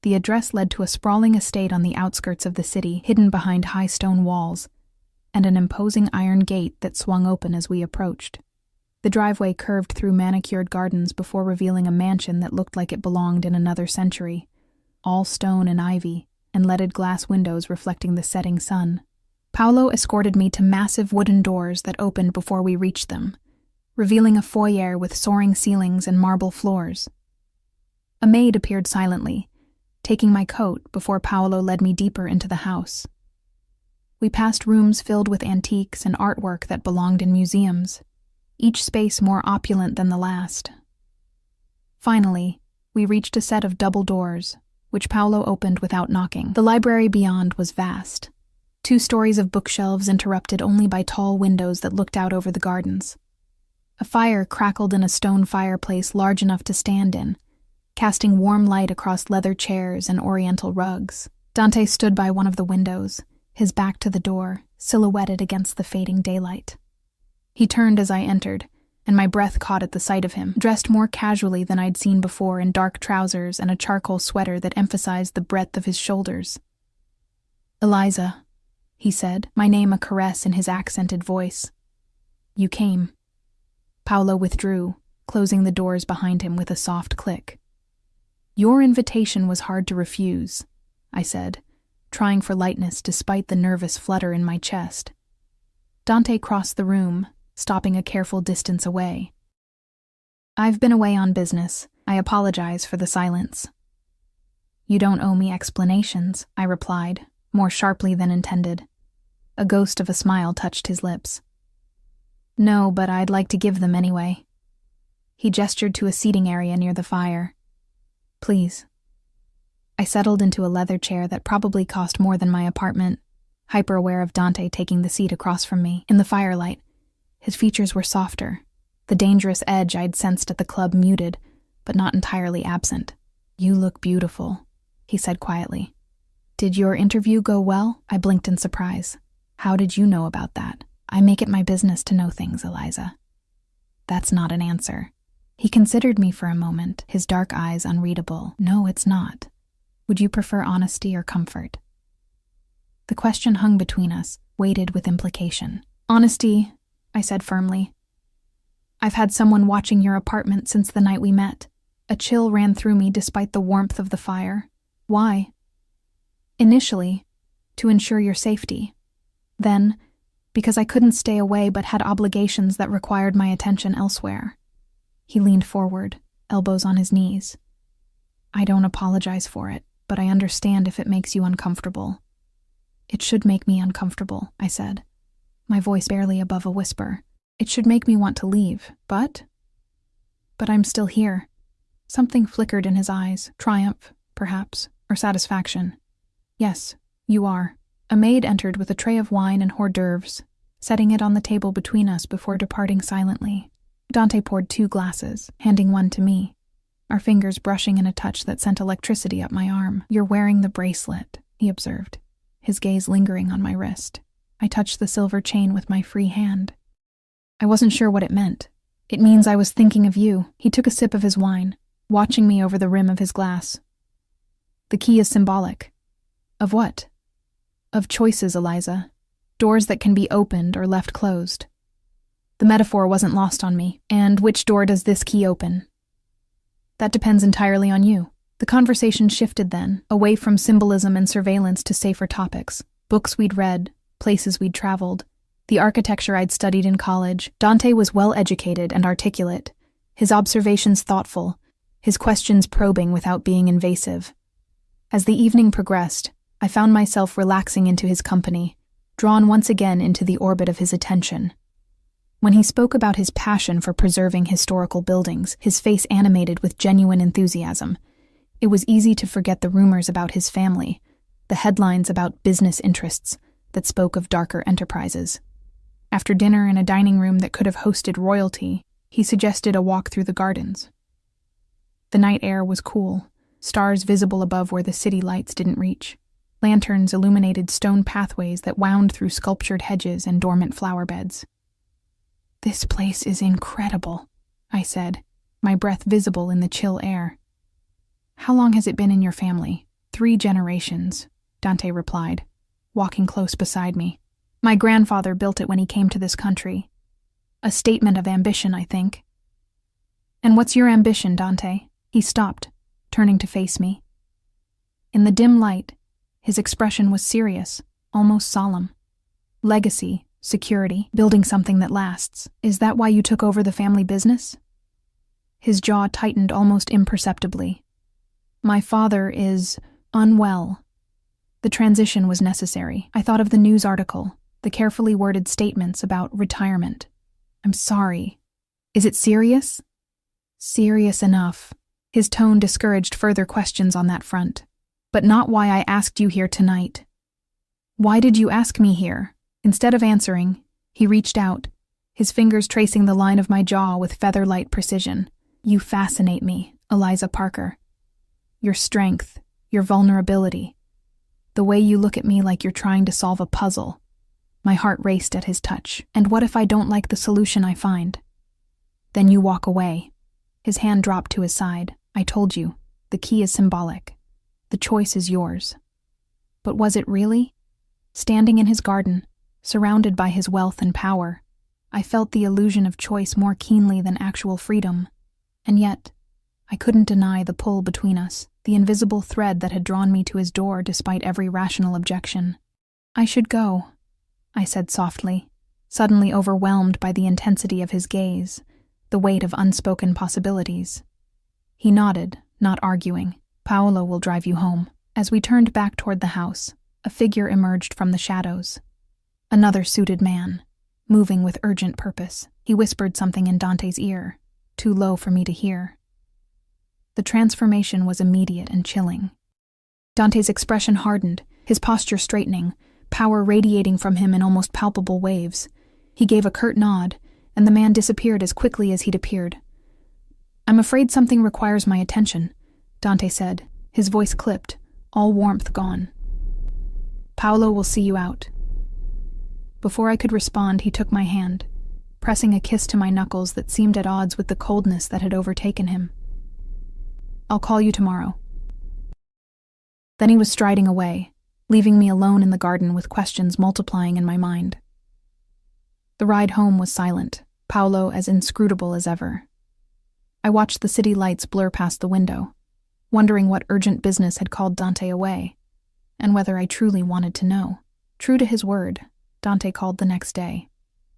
The address led to a sprawling estate on the outskirts of the city, hidden behind high stone walls, and an imposing iron gate that swung open as we approached. The driveway curved through manicured gardens before revealing a mansion that looked like it belonged in another century, all stone and ivy, and leaded glass windows reflecting the setting sun. Paolo escorted me to massive wooden doors that opened before we reached them, revealing a foyer with soaring ceilings and marble floors. A maid appeared silently, taking my coat before Paolo led me deeper into the house. We passed rooms filled with antiques and artwork that belonged in museums, each space more opulent than the last. Finally, we reached a set of double doors, which Paolo opened without knocking. The library beyond was vast. 2 stories of bookshelves interrupted only by tall windows that looked out over the gardens. A fire crackled in a stone fireplace large enough to stand in, casting warm light across leather chairs and oriental rugs. Dante stood by one of the windows, his back to the door, silhouetted against the fading daylight. He turned as I entered, and my breath caught at the sight of him, dressed more casually than I'd seen before in dark trousers and a charcoal sweater that emphasized the breadth of his shoulders. "Eliza," he said, my name a caress in his accented voice. "You came." Paolo withdrew, closing the doors behind him with a soft click. "Your invitation was hard to refuse," I said, trying for lightness despite the nervous flutter in my chest. Dante crossed the room, stopping a careful distance away. "I've been away on business. I apologize for the silence." "You don't owe me explanations," I replied, more sharply than intended. A ghost of a smile touched his lips. "No, but I'd like to give them anyway." He gestured to a seating area near the fire. "Please." I settled into a leather chair that probably cost more than my apartment, hyper-aware of Dante taking the seat across from me. In the firelight, his features were softer, the dangerous edge I'd sensed at the club muted, but not entirely absent. "You look beautiful," he said quietly. "Did your interview go well?" I blinked in surprise. "How did you know about that?" "I make it my business to know things, Eliza." "That's not an answer." He considered me for a moment, his dark eyes unreadable. "No, it's not. Would you prefer honesty or comfort?" The question hung between us, weighted with implication. "Honesty," I said firmly. "I've had someone watching your apartment since the night we met." A chill ran through me despite the warmth of the fire. "Why?" "Initially, to ensure your safety. Then, because I couldn't stay away but had obligations that required my attention elsewhere." He leaned forward, elbows on his knees. "I don't apologize for it, but I understand if it makes you uncomfortable." "It should make me uncomfortable," I said, my voice barely above a whisper. "It should make me want to leave, but I'm still here." Something flickered in his eyes, triumph, perhaps, or satisfaction. "Yes, you are." A maid entered with a tray of wine and hors d'oeuvres, setting it on the table between us before departing silently. Dante poured 2 glasses, handing one to me, our fingers brushing in a touch that sent electricity up my arm. "You're wearing the bracelet," he observed, his gaze lingering on my wrist. I touched the silver chain with my free hand. I wasn't sure what it meant. "It means I was thinking of you." He took a sip of his wine, watching me over the rim of his glass. "The key is symbolic." "Of what?" "Of choices, Eliza. Doors that can be opened or left closed." The metaphor wasn't lost on me. "And which door does this key open?" "That depends entirely on you." The conversation shifted then, away from symbolism and surveillance to safer topics. Books we'd read, places we'd traveled, the architecture I'd studied in college. Dante was well-educated and articulate, his observations thoughtful, his questions probing without being invasive. As the evening progressed, I found myself relaxing into his company, drawn once again into the orbit of his attention. When he spoke about his passion for preserving historical buildings, his face animated with genuine enthusiasm, it was easy to forget the rumors about his family, the headlines about business interests that spoke of darker enterprises. After dinner in a dining room that could have hosted royalty, he suggested a walk through the gardens. The night air was cool, stars visible above where the city lights didn't reach. Lanterns illuminated stone pathways that wound through sculptured hedges and dormant flower beds. "This place is incredible," I said, my breath visible in the chill air. "How long has it been in your family?" "3 generations," Dante replied, walking close beside me. "My grandfather built it when he came to this country. A statement of ambition, I think." "And what's your ambition, Dante?" He stopped, turning to face me. In the dim light, his expression was serious, almost solemn. "Legacy, security, building something that lasts. Is that why you took over the family business?" His jaw tightened almost imperceptibly. "My father is unwell." The transition was necessary. I thought of the news article, the carefully worded statements about retirement. "I'm sorry. Is it serious?" "Serious enough." His tone discouraged further questions on that front. "But not why I asked you here tonight." "Why did you ask me here?" Instead of answering, he reached out, his fingers tracing the line of my jaw with feather-light precision. "You fascinate me, Eliza Parker. Your strength, your vulnerability. The way you look at me like you're trying to solve a puzzle." My heart raced at his touch. "And what if I don't like the solution I find?" "Then you walk away." His hand dropped to his side. "I told you, the key is symbolic. The choice is yours." But was it really? Standing in his garden, surrounded by his wealth and power, I felt the illusion of choice more keenly than actual freedom. And yet, I couldn't deny the pull between us, the invisible thread that had drawn me to his door despite every rational objection. "I should go," I said softly, suddenly overwhelmed by the intensity of his gaze, the weight of unspoken possibilities. He nodded, not arguing. "Paolo will drive you home." As we turned back toward the house, a figure emerged from the shadows. Another suited man, moving with urgent purpose. He whispered something in Dante's ear, too low for me to hear. The transformation was immediate and chilling. Dante's expression hardened, his posture straightening, power radiating from him in almost palpable waves. He gave a curt nod, and the man disappeared as quickly as he'd appeared. "I'm afraid something requires my attention," Dante said, his voice clipped, all warmth gone. "Paolo will see you out." Before I could respond, he took my hand, pressing a kiss to my knuckles that seemed at odds with the coldness that had overtaken him. "I'll call you tomorrow." Then he was striding away, leaving me alone in the garden with questions multiplying in my mind. The ride home was silent, Paolo as inscrutable as ever. I watched the city lights blur past the window, wondering what urgent business had called Dante away, and whether I truly wanted to know. True to his word, Dante called the next day.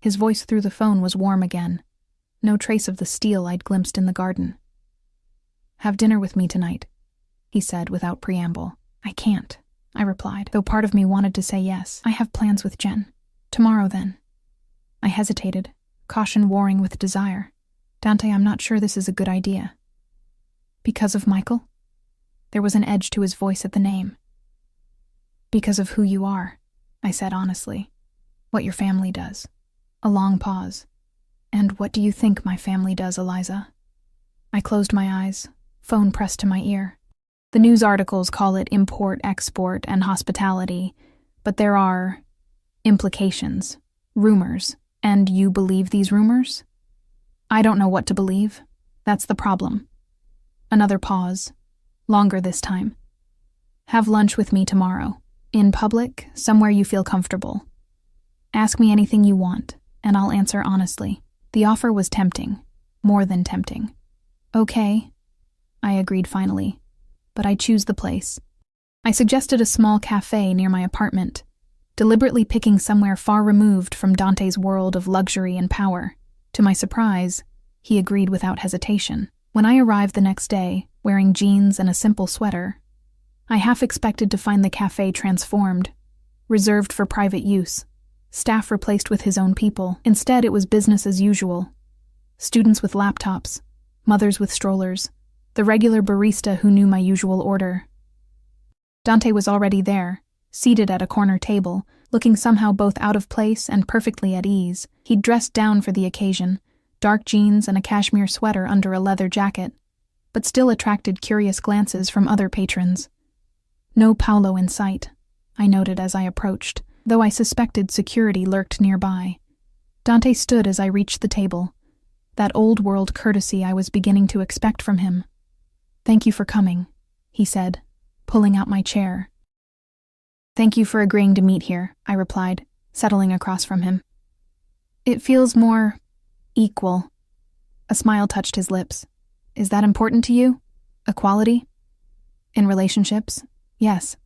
His voice through the phone was warm again, no trace of the steel I'd glimpsed in the garden. "Have dinner with me tonight," he said without preamble. "I can't," I replied, though part of me wanted to say yes. "I have plans with Jen. Tomorrow, then." I hesitated, caution warring with desire. "Dante, I'm not sure this is a good idea." "Because of Michael?" There was an edge to his voice at the name. "Because of who you are," I said honestly. "What your family does." A long pause. "And what do you think my family does, Eliza?" I closed my eyes, phone pressed to my ear. The news articles call it import, export, and hospitality, but there are implications, rumors, and you believe these rumors? I don't know what to believe. That's the problem. Another pause, longer this time. "Have lunch with me tomorrow, in public, somewhere you feel comfortable. Ask me anything you want, and I'll answer honestly." The offer was tempting, more than tempting. "Okay," I agreed finally, "but I choose the place." I suggested a small cafe near my apartment, deliberately picking somewhere far removed from Dante's world of luxury and power. To my surprise, he agreed without hesitation. When I arrived the next day, wearing jeans and a simple sweater, I half expected to find the cafe transformed, reserved for private use, staff replaced with his own people. Instead, it was business as usual. Students with laptops, mothers with strollers, the regular barista who knew my usual order. Dante was already there, seated at a corner table, looking somehow both out of place and perfectly at ease. He'd dressed down for the occasion, dark jeans and a cashmere sweater under a leather jacket, but still attracted curious glances from other patrons. No Paolo in sight. I noted as I approached, though I suspected security lurked nearby. Dante stood as I reached the table, that old-world courtesy I was beginning to expect from him. "Thank you for coming," he said, pulling out my chair. "Thank you for agreeing to meet here," I replied, settling across from him. "It feels more equal." A smile touched his lips. "Is that important to you? Equality? In relationships? Yes."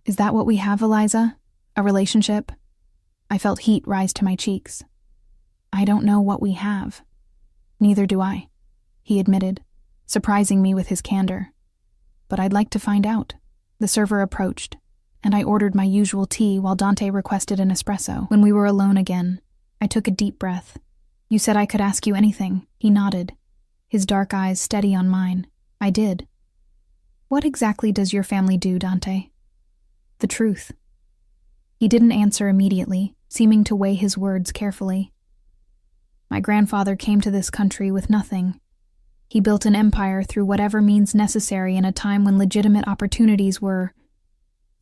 "Is that what we have, Eliza? A relationship?" I felt heat rise to my cheeks. "I don't know what we have." "Neither do I," he admitted, surprising me with his candor. "But I'd like to find out." The server approached, and I ordered my usual tea while Dante requested an espresso. When we were alone again, I took a deep breath. "You said I could ask you anything." He nodded, his dark eyes steady on mine. I did. "What exactly does your family do, Dante?" "The truth." He didn't answer immediately, seeming to weigh his words carefully. "My grandfather came to this country with nothing. He built an empire through whatever means necessary in a time when legitimate opportunities were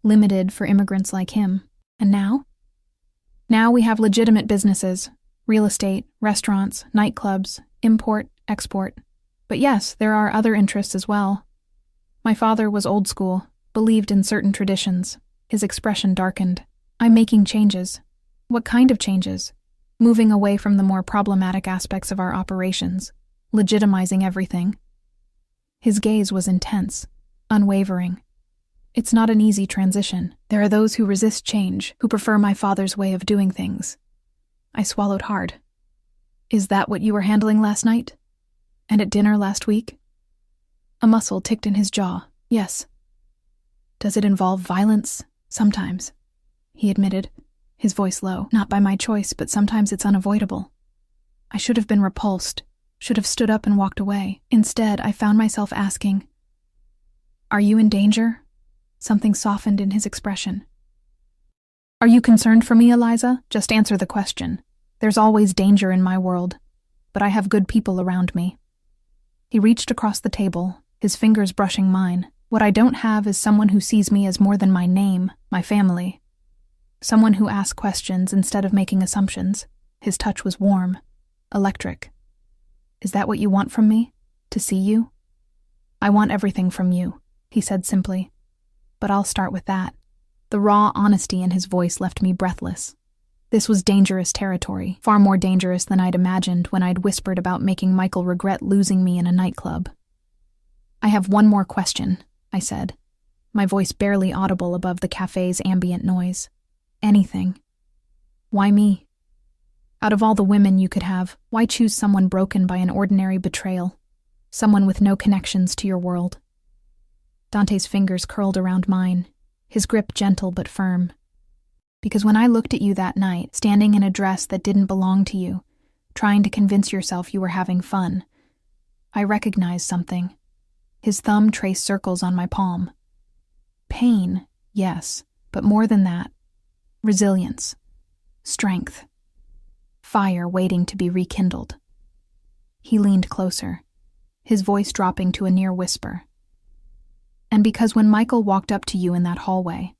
limited for immigrants like him. And now? Now we have legitimate businesses, real estate, restaurants, nightclubs, import, export. But yes, there are other interests as well. My father was old school, believed in certain traditions." His expression darkened. "I'm making changes." "What kind of changes?" "Moving away from the more problematic aspects of our operations, legitimizing everything." His gaze was intense, unwavering. "It's not an easy transition. There are those who resist change, who prefer my father's way of doing things." I swallowed hard. "Is that what you were handling last night? And at dinner last week?" A muscle ticked in his jaw. "Yes." "Does it involve violence?" "Sometimes," he admitted, his voice low. "Not by my choice, but sometimes it's unavoidable. I should have been repulsed, should have stood up and walked away. Instead, I found myself asking, 'Are you in danger?'" Something softened in his expression. "Are you concerned for me, Eliza? Just answer the question. There's always danger in my world, but I have good people around me." He reached across the table, his fingers brushing mine. "What I don't have is someone who sees me as more than my name, my family. Someone who asks questions instead of making assumptions." His touch was warm, electric. "Is that what you want from me? To see you?" "I want everything from you," he said simply. "But I'll start with that." The raw honesty in his voice left me breathless. This was dangerous territory, far more dangerous than I'd imagined when I'd whispered about making Michael regret losing me in a nightclub. "I have one more question," I said, my voice barely audible above the cafe's ambient noise. "Anything. Why me? Out of all the women you could have, why choose someone broken by an ordinary betrayal? Someone with no connections to your world?" Dante's fingers curled around mine, his grip gentle but firm. "Because when I looked at you that night, standing in a dress that didn't belong to you, trying to convince yourself you were having fun, I recognized something." His thumb traced circles on my palm. "Pain, yes, but more than that. Resilience. Strength. Fire waiting to be rekindled." He leaned closer, his voice dropping to a near whisper. "And because when Michael walked up to you in that hallway,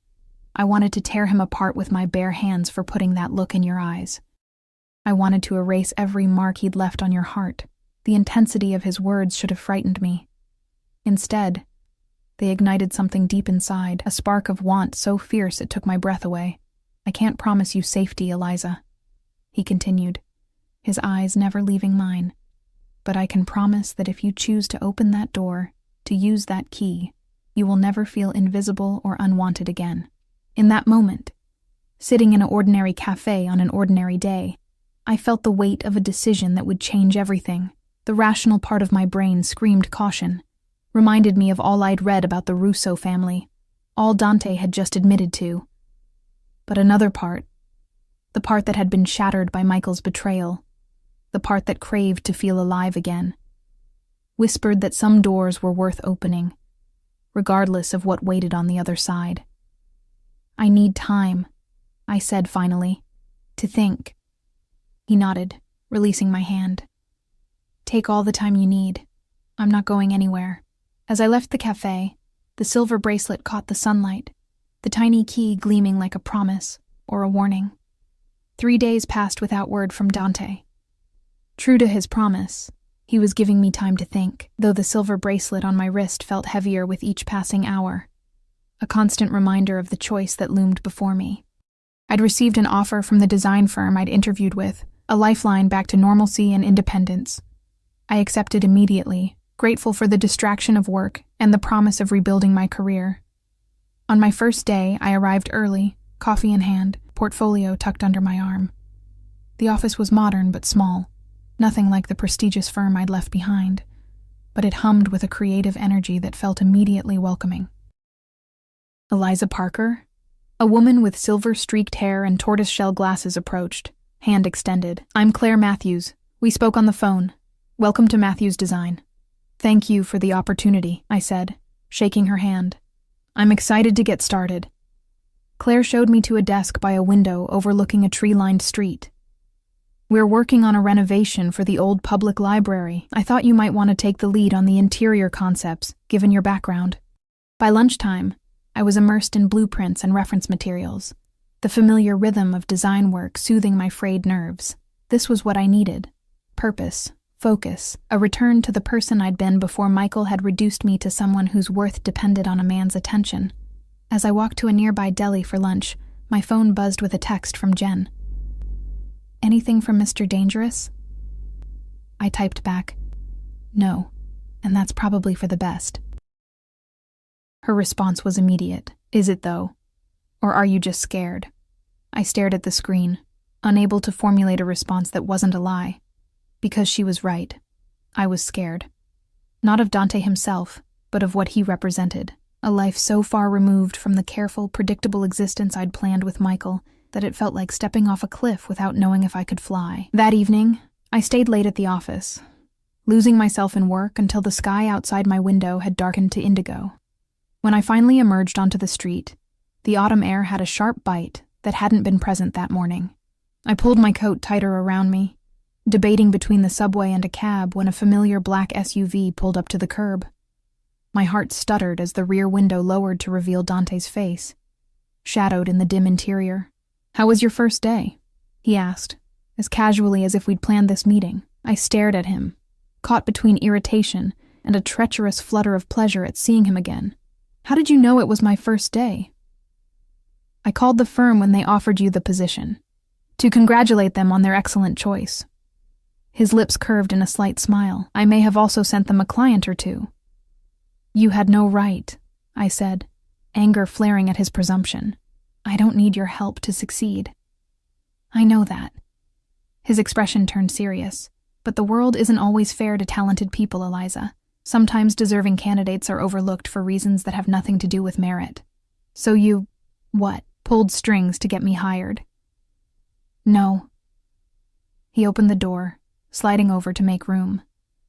I wanted to tear him apart with my bare hands for putting that look in your eyes. I wanted to erase every mark he'd left on your heart. The intensity of his words should have frightened me. Instead, they ignited something deep inside, a spark of want so fierce it took my breath away. I can't promise you safety, Eliza," he continued, his eyes never leaving mine. "But I can promise that if you choose to open that door, to use that key, you will never feel invisible or unwanted again." In that moment, sitting in an ordinary cafe on an ordinary day, I felt the weight of a decision that would change everything. The rational part of my brain screamed caution, reminded me of all I'd read about the Russo family, all Dante had just admitted to. But another part, the part that had been shattered by Michael's betrayal, the part that craved to feel alive again, whispered that some doors were worth opening, regardless of what waited on the other side. "I need time," I said finally, "to think." He nodded, releasing my hand. "Take all the time you need. I'm not going anywhere." As I left the cafe, the silver bracelet caught the sunlight, the tiny key gleaming like a promise or a warning. 3 days passed without word from Dante. True to his promise, he was giving me time to think, though the silver bracelet on my wrist felt heavier with each passing hour, a constant reminder of the choice that loomed before me. I'd received an offer from the design firm I'd interviewed with, a lifeline back to normalcy and independence. I accepted immediately, grateful for the distraction of work and the promise of rebuilding my career. On my first day, I arrived early, coffee in hand, portfolio tucked under my arm. The office was modern but small, nothing like the prestigious firm I'd left behind, but it hummed with a creative energy that felt immediately welcoming. Eliza Parker? A woman with silver-streaked hair and tortoiseshell glasses approached, hand extended. "I'm Claire Matthews. We spoke on the phone. Welcome to Matthews Design." "Thank you for the opportunity," I said, shaking her hand. "I'm excited to get started." Claire showed me to a desk by a window overlooking a tree-lined street. "We're working on a renovation for the old public library. I thought you might want to take the lead on the interior concepts, given your background." By lunchtime, I was immersed in blueprints and reference materials, the familiar rhythm of design work soothing my frayed nerves. This was what I needed: purpose, focus, a return to the person I'd been before Michael had reduced me to someone whose worth depended on a man's attention. As I walked to a nearby deli for lunch, my phone buzzed with a text from Jen. "Anything from Mr. Dangerous?" I typed back, "No, and that's probably for the best." Her response was immediate. "Is it though? Or are you just scared?" I stared at the screen, unable to formulate a response that wasn't a lie. Because she was right. I was scared. Not of Dante himself, but of what he represented. A life so far removed from the careful, predictable existence I'd planned with Michael that it felt like stepping off a cliff without knowing if I could fly. That evening, I stayed late at the office, losing myself in work until the sky outside my window had darkened to indigo. When I finally emerged onto the street, the autumn air had a sharp bite that hadn't been present that morning. I pulled my coat tighter around me, debating between the subway and a cab when a familiar black SUV pulled up to the curb. My heart stuttered as the rear window lowered to reveal Dante's face, shadowed in the dim interior. "How was your first day?" he asked, as casually as if we'd planned this meeting. I stared at him, caught between irritation and a treacherous flutter of pleasure at seeing him again. "How did you know it was my first day?" "I called the firm when they offered you the position, to congratulate them on their excellent choice." His lips curved in a slight smile. "I may have also sent them a client or two." "You had no right," I said, anger flaring at his presumption. "I don't need your help to succeed." "I know that." His expression turned serious. "But the world isn't always fair to talented people, Eliza. Sometimes deserving candidates are overlooked for reasons that have nothing to do with merit. So you, pulled strings to get me hired?" "No." He opened the door, sliding over to make room.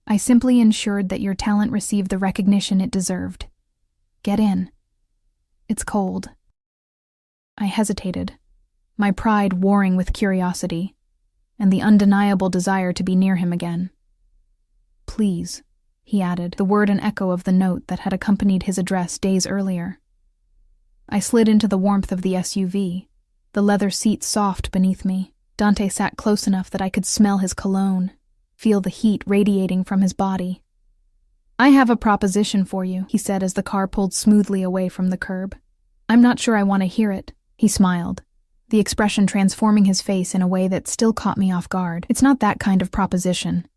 "I simply ensured that your talent received the recognition it deserved. Get in. It's cold." I hesitated, my pride warring with curiosity, and the undeniable desire to be near him again. "Please," he added, the word an echo of the note that had accompanied his address days earlier. I slid into the warmth of the SUV, the leather seat soft beneath me. Dante sat close enough that I could smell his cologne, feel the heat radiating from his body. "I have a proposition for you," he said as the car pulled smoothly away from the curb. "I'm not sure I want to hear it." He smiled, the expression transforming his face in a way that still caught me off guard. "It's not that kind of proposition.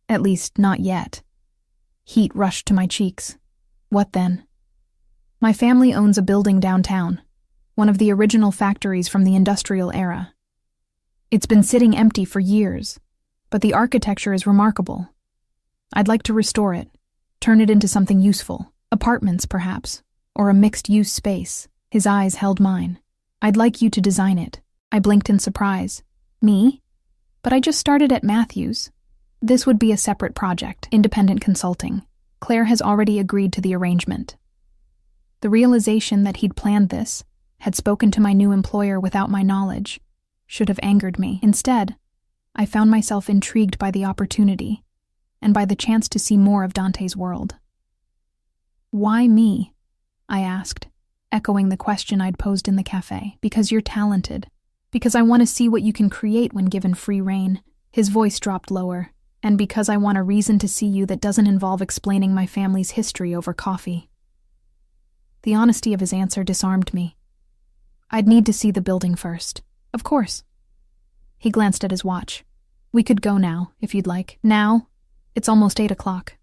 At least, not yet." Heat rushed to my cheeks. "What then?" "My family owns a building downtown, one of the original factories from the industrial era. It's been sitting empty for years, but the architecture is remarkable. I'd like to restore it, turn it into something useful, apartments perhaps, or a mixed-use space." His eyes held mine. "I'd like you to design it." I blinked in surprise. "Me? But I just started at Matthews." "This would be a separate project, independent consulting. Claire has already agreed to the arrangement." The realization that he'd planned this, had spoken to my new employer without my knowledge, should have angered me. Instead, I found myself intrigued by the opportunity, and by the chance to see more of Dante's world. "Why me?" I asked, echoing the question I'd posed in the cafe. Because you're talented. Because I want to see what you can create when given free rein. His voice dropped lower. And because I want a reason to see you that doesn't involve explaining my family's history over coffee. The honesty of his answer disarmed me. I'd need to see the building first. Of course. He glanced at his watch. We could go now, if you'd like. Now? It's almost 8 o'clock.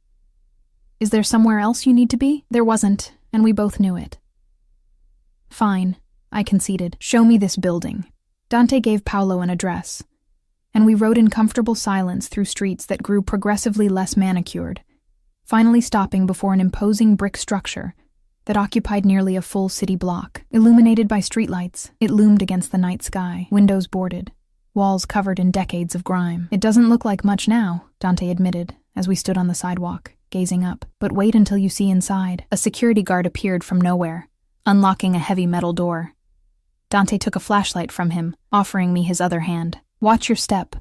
Is there somewhere else you need to be? There wasn't, and we both knew it. Fine, I conceded. Show me this building. Dante gave Paolo an address, and we rode in comfortable silence through streets that grew progressively less manicured, finally stopping before an imposing brick structure that occupied nearly a full city block. Illuminated by streetlights, it loomed against the night sky, windows boarded, walls covered in decades of grime. It doesn't look like much now, Dante admitted, as we stood on the sidewalk, gazing up. But wait until you see inside. A security guard appeared from nowhere, unlocking a heavy metal door. Dante took a flashlight from him, offering me his other hand. Watch your step.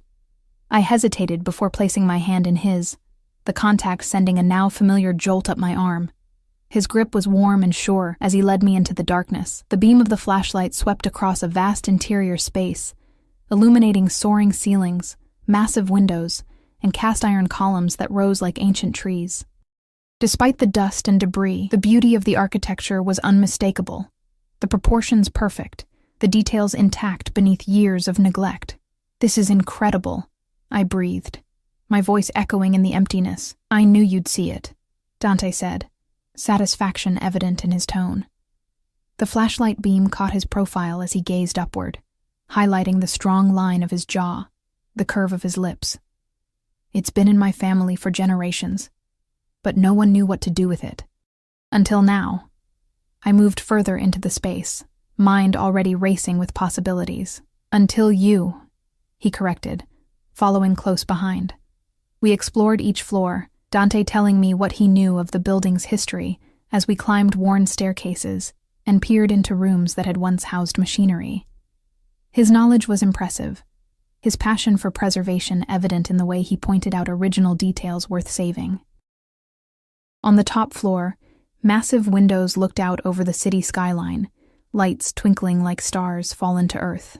I hesitated before placing my hand in his, the contact sending a now familiar jolt up my arm. His grip was warm and sure as he led me into the darkness. The beam of the flashlight swept across a vast interior space, illuminating soaring ceilings, massive windows, and cast-iron columns that rose like ancient trees. Despite the dust and debris, the beauty of the architecture was unmistakable, the proportions perfect, the details intact beneath years of neglect. This is incredible, I breathed, my voice echoing in the emptiness. I knew you'd see it, Dante said, satisfaction evident in his tone. The flashlight beam caught his profile as he gazed upward, highlighting the strong line of his jaw, the curve of his lips. It's been in my family for generations, but no one knew what to do with it. Until now. I moved further into the space, mind already racing with possibilities. Until you, he corrected, following close behind. We explored each floor, Dante telling me what he knew of the building's history as we climbed worn staircases and peered into rooms that had once housed machinery. His knowledge was impressive, his passion for preservation evident in the way he pointed out original details worth saving. On the top floor, massive windows looked out over the city skyline, lights twinkling like stars fallen to earth.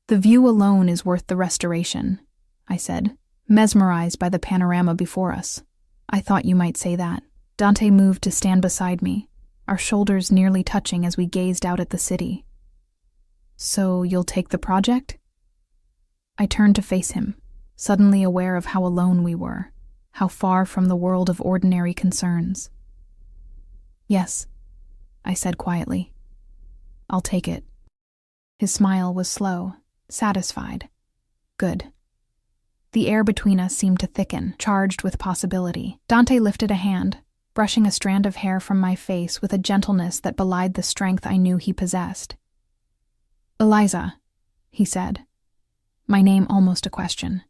The view alone is worth the restoration, I said, mesmerized by the panorama before us. I thought you might say that. Dante moved to stand beside me, our shoulders nearly touching as we gazed out at the city. So you'll take the project? I turned to face him, suddenly aware of how alone we were, how far from the world of ordinary concerns. Yes, I said quietly. I'll take it. His smile was slow, satisfied. Good. The air between us seemed to thicken, charged with possibility. Dante lifted a hand, brushing a strand of hair from my face with a gentleness that belied the strength I knew he possessed. Eliza, he said, my name almost a question.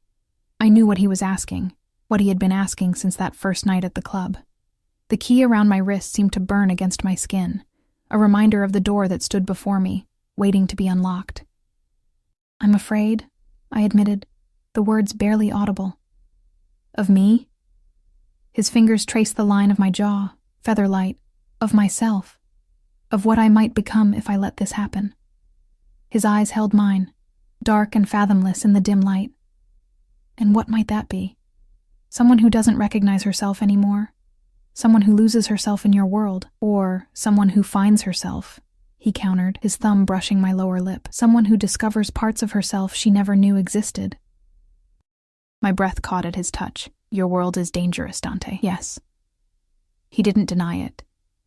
I knew what he was asking, what he had been asking since that first night at the club. The key around my wrist seemed to burn against my skin, a reminder of the door that stood before me, waiting to be unlocked. I'm afraid, I admitted, the words barely audible. Of me? His fingers traced the line of my jaw, feather-light, of myself, of what I might become if I let this happen. His eyes held mine, dark and fathomless in the dim light. And what might that be? Someone who doesn't recognize herself anymore? Someone who loses herself in your world? Or someone who finds herself? He countered, his thumb brushing my lower lip. Someone who discovers parts of herself she never knew existed. My breath caught at his touch. Your world is dangerous, Dante. Yes. He didn't deny it,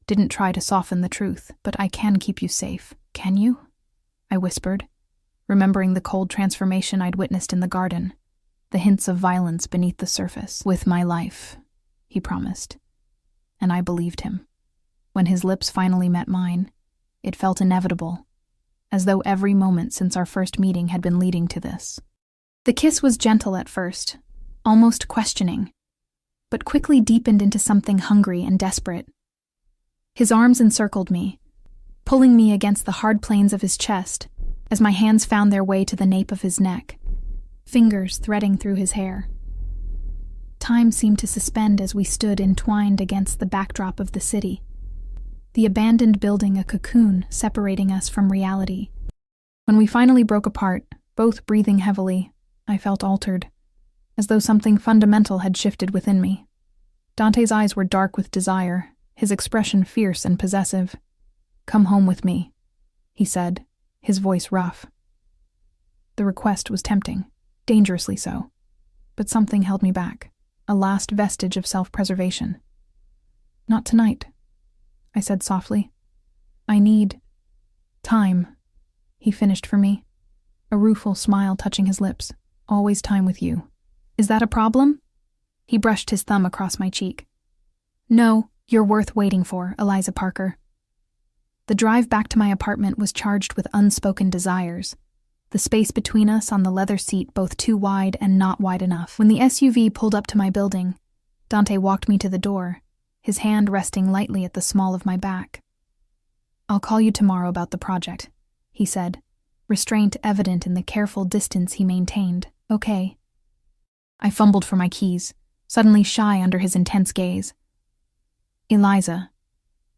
didn't try to soften the truth. But I can keep you safe. Can you? I whispered, remembering the cold transformation I'd witnessed in the garden, the hints of violence beneath the surface. With my life, he promised. And I believed him. When his lips finally met mine, it felt inevitable, as though every moment since our first meeting had been leading to this. The kiss was gentle at first, almost questioning, but quickly deepened into something hungry and desperate. His arms encircled me, pulling me against the hard planes of his chest as my hands found their way to the nape of his neck, fingers threading through his hair. Time seemed to suspend as we stood entwined against the backdrop of the city. the abandoned building a cocoon separating us from reality. When we finally broke apart, both breathing heavily, I felt altered, as though something fundamental had shifted within me. Dante's eyes were dark with desire, his expression fierce and possessive. "Come home with me," he said, his voice rough. The request was tempting, dangerously so, but something held me back, a last vestige of self-preservation. "Not tonight," I said softly. "I need time," he finished for me, a rueful smile touching his lips. "Always time with you. Is that a problem?" He brushed his thumb across my cheek. "No, you're worth waiting for, Eliza Parker." The drive back to my apartment was charged with unspoken desires, the space between us on the leather seat both too wide and not wide enough. When the SUV pulled up to my building, Dante walked me to the door, his hand resting lightly at the small of my back. "I'll call you tomorrow about the project," he said, restraint evident in the careful distance he maintained. "Okay." I fumbled for my keys, suddenly shy under his intense gaze. "Eliza."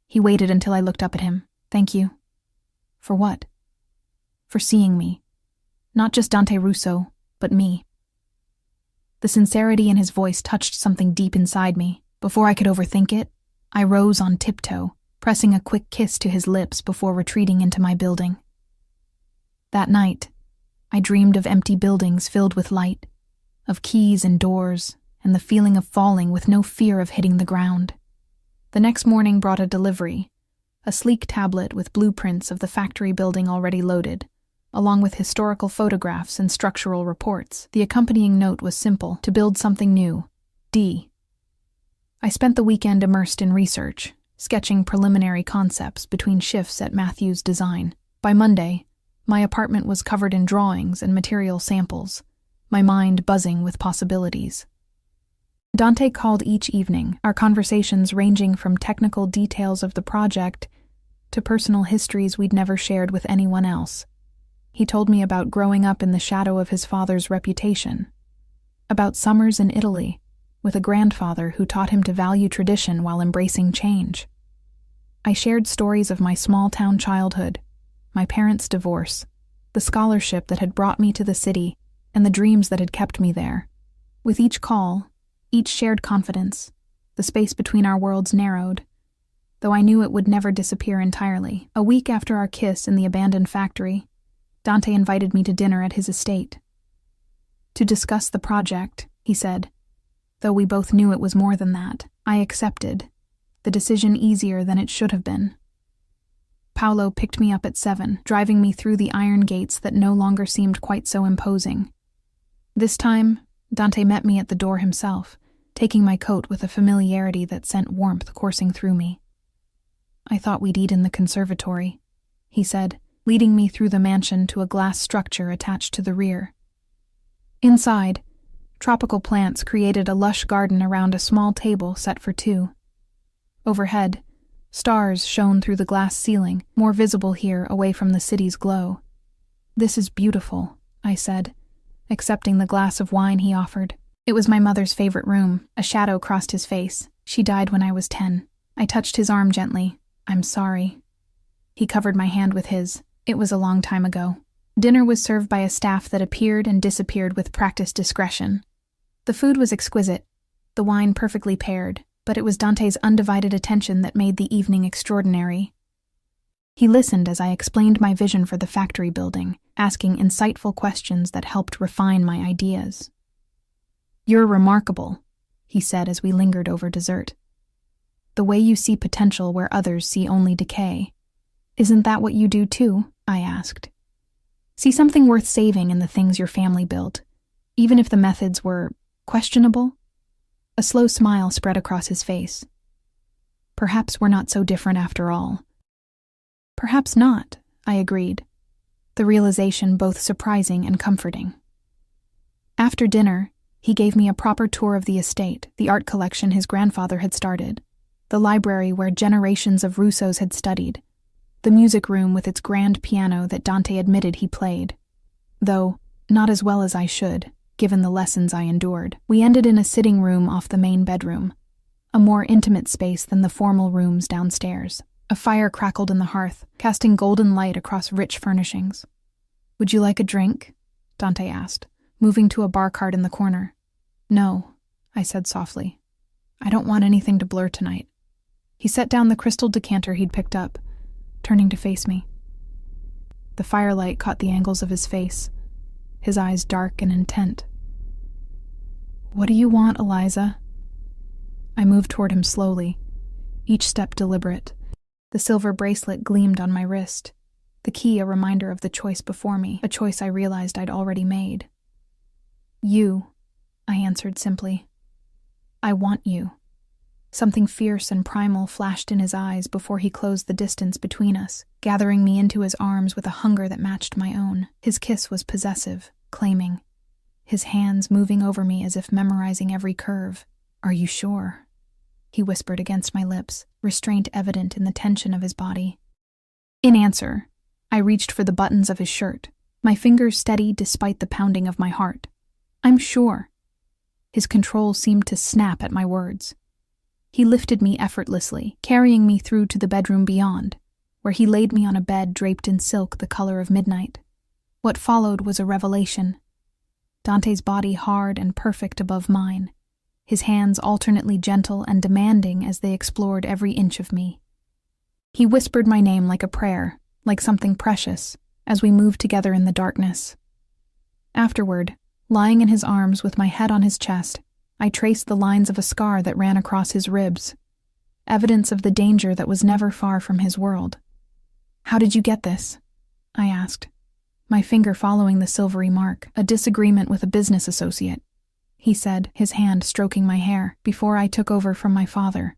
He waited until I looked up at him. "Thank you." "For what?" "For seeing me. Not just Dante Russo, but me." The sincerity in his voice touched something deep inside me. Before I could overthink it, I rose on tiptoe, pressing a quick kiss to his lips before retreating into my building. That night, I dreamed of empty buildings filled with light, of keys and doors, and the feeling of falling with no fear of hitting the ground. The next morning brought a delivery, a sleek tablet with blueprints of the factory building already loaded, along with historical photographs and structural reports. The accompanying note was simple: to build something new, D. I spent the weekend immersed in research, sketching preliminary concepts between shifts at Matthew's Design. By Monday, my apartment was covered in drawings and material samples, my mind buzzing with possibilities. Dante called each evening, our conversations ranging from technical details of the project to personal histories we'd never shared with anyone else. He told me about growing up in the shadow of his father's reputation, about summers in Italy, with a grandfather who taught him to value tradition while embracing change. I shared stories of my small-town childhood, my parents' divorce, the scholarship that had brought me to the city, and the dreams that had kept me there. With each call, each shared confidence, the space between our worlds narrowed, though I knew it would never disappear entirely. A week after our kiss in the abandoned factory, Dante invited me to dinner at his estate. To discuss the project, he said. Though we both knew it was more than that, I accepted, the decision easier than it should have been. Paolo picked me up at 7, driving me through the iron gates that no longer seemed quite so imposing. This time, Dante met me at the door himself, taking my coat with a familiarity that sent warmth coursing through me. "I thought we'd eat in the conservatory," he said, leading me through the mansion to a glass structure attached to the rear. Inside, tropical plants created a lush garden around a small table set for 2. Overhead, stars shone through the glass ceiling, more visible here away from the city's glow. "This is beautiful," I said, accepting the glass of wine he offered. It was my mother's favorite room. A shadow crossed his face. She died when I was 10. I touched his arm gently. "I'm sorry." He covered my hand with his. It was a long time ago. Dinner was served by a staff that appeared and disappeared with practiced discretion. The food was exquisite, the wine perfectly paired, but it was Dante's undivided attention that made the evening extraordinary. He listened as I explained my vision for the factory building, asking insightful questions that helped refine my ideas. "You're remarkable," he said as we lingered over dessert. "The way you see potential where others see only decay. Isn't that what you do too?" I asked. "See something worth saving in the things your family built, even if the methods were questionable?" A slow smile spread across his face. "Perhaps we're not so different after all." "Perhaps not," I agreed, the realization both surprising and comforting. After dinner, he gave me a proper tour of the estate, the art collection his grandfather had started, the library where generations of Russos had studied, the music room with its grand piano that Dante admitted he played, though not as well as I should, given the lessons I endured. We ended in a sitting room off the main bedroom, a more intimate space than the formal rooms downstairs. A fire crackled in the hearth, casting golden light across rich furnishings. "Would you like a drink?" Dante asked, moving to a bar cart in the corner. "No," I said softly. "I don't want anything to blur tonight." He set down the crystal decanter he'd picked up, turning to face me. The firelight caught the angles of his face, his eyes dark and intent. "What do you want, Eliza?" I moved toward him slowly, each step deliberate. The silver bracelet gleamed on my wrist, the key a reminder of the choice before me, a choice I realized I'd already made. "You," I answered simply. "I want you." Something fierce and primal flashed in his eyes before he closed the distance between us, gathering me into his arms with a hunger that matched my own. His kiss was possessive, claiming, his hands moving over me as if memorizing every curve. "Are you sure?" he whispered against my lips, restraint evident in the tension of his body. In answer, I reached for the buttons of his shirt, my fingers steady despite the pounding of my heart. "I'm sure." His control seemed to snap at my words. He lifted me effortlessly, carrying me through to the bedroom beyond, where he laid me on a bed draped in silk the color of midnight. What followed was a revelation. Dante's body hard and perfect above mine, his hands alternately gentle and demanding as they explored every inch of me. He whispered my name like a prayer, like something precious, as we moved together in the darkness. Afterward, lying in his arms with my head on his chest, I traced the lines of a scar that ran across his ribs, evidence of the danger that was never far from his world. "How did you get this?" I asked, my finger following the silvery mark. "A disagreement with a business associate," he said, his hand stroking my hair, "before I took over from my father."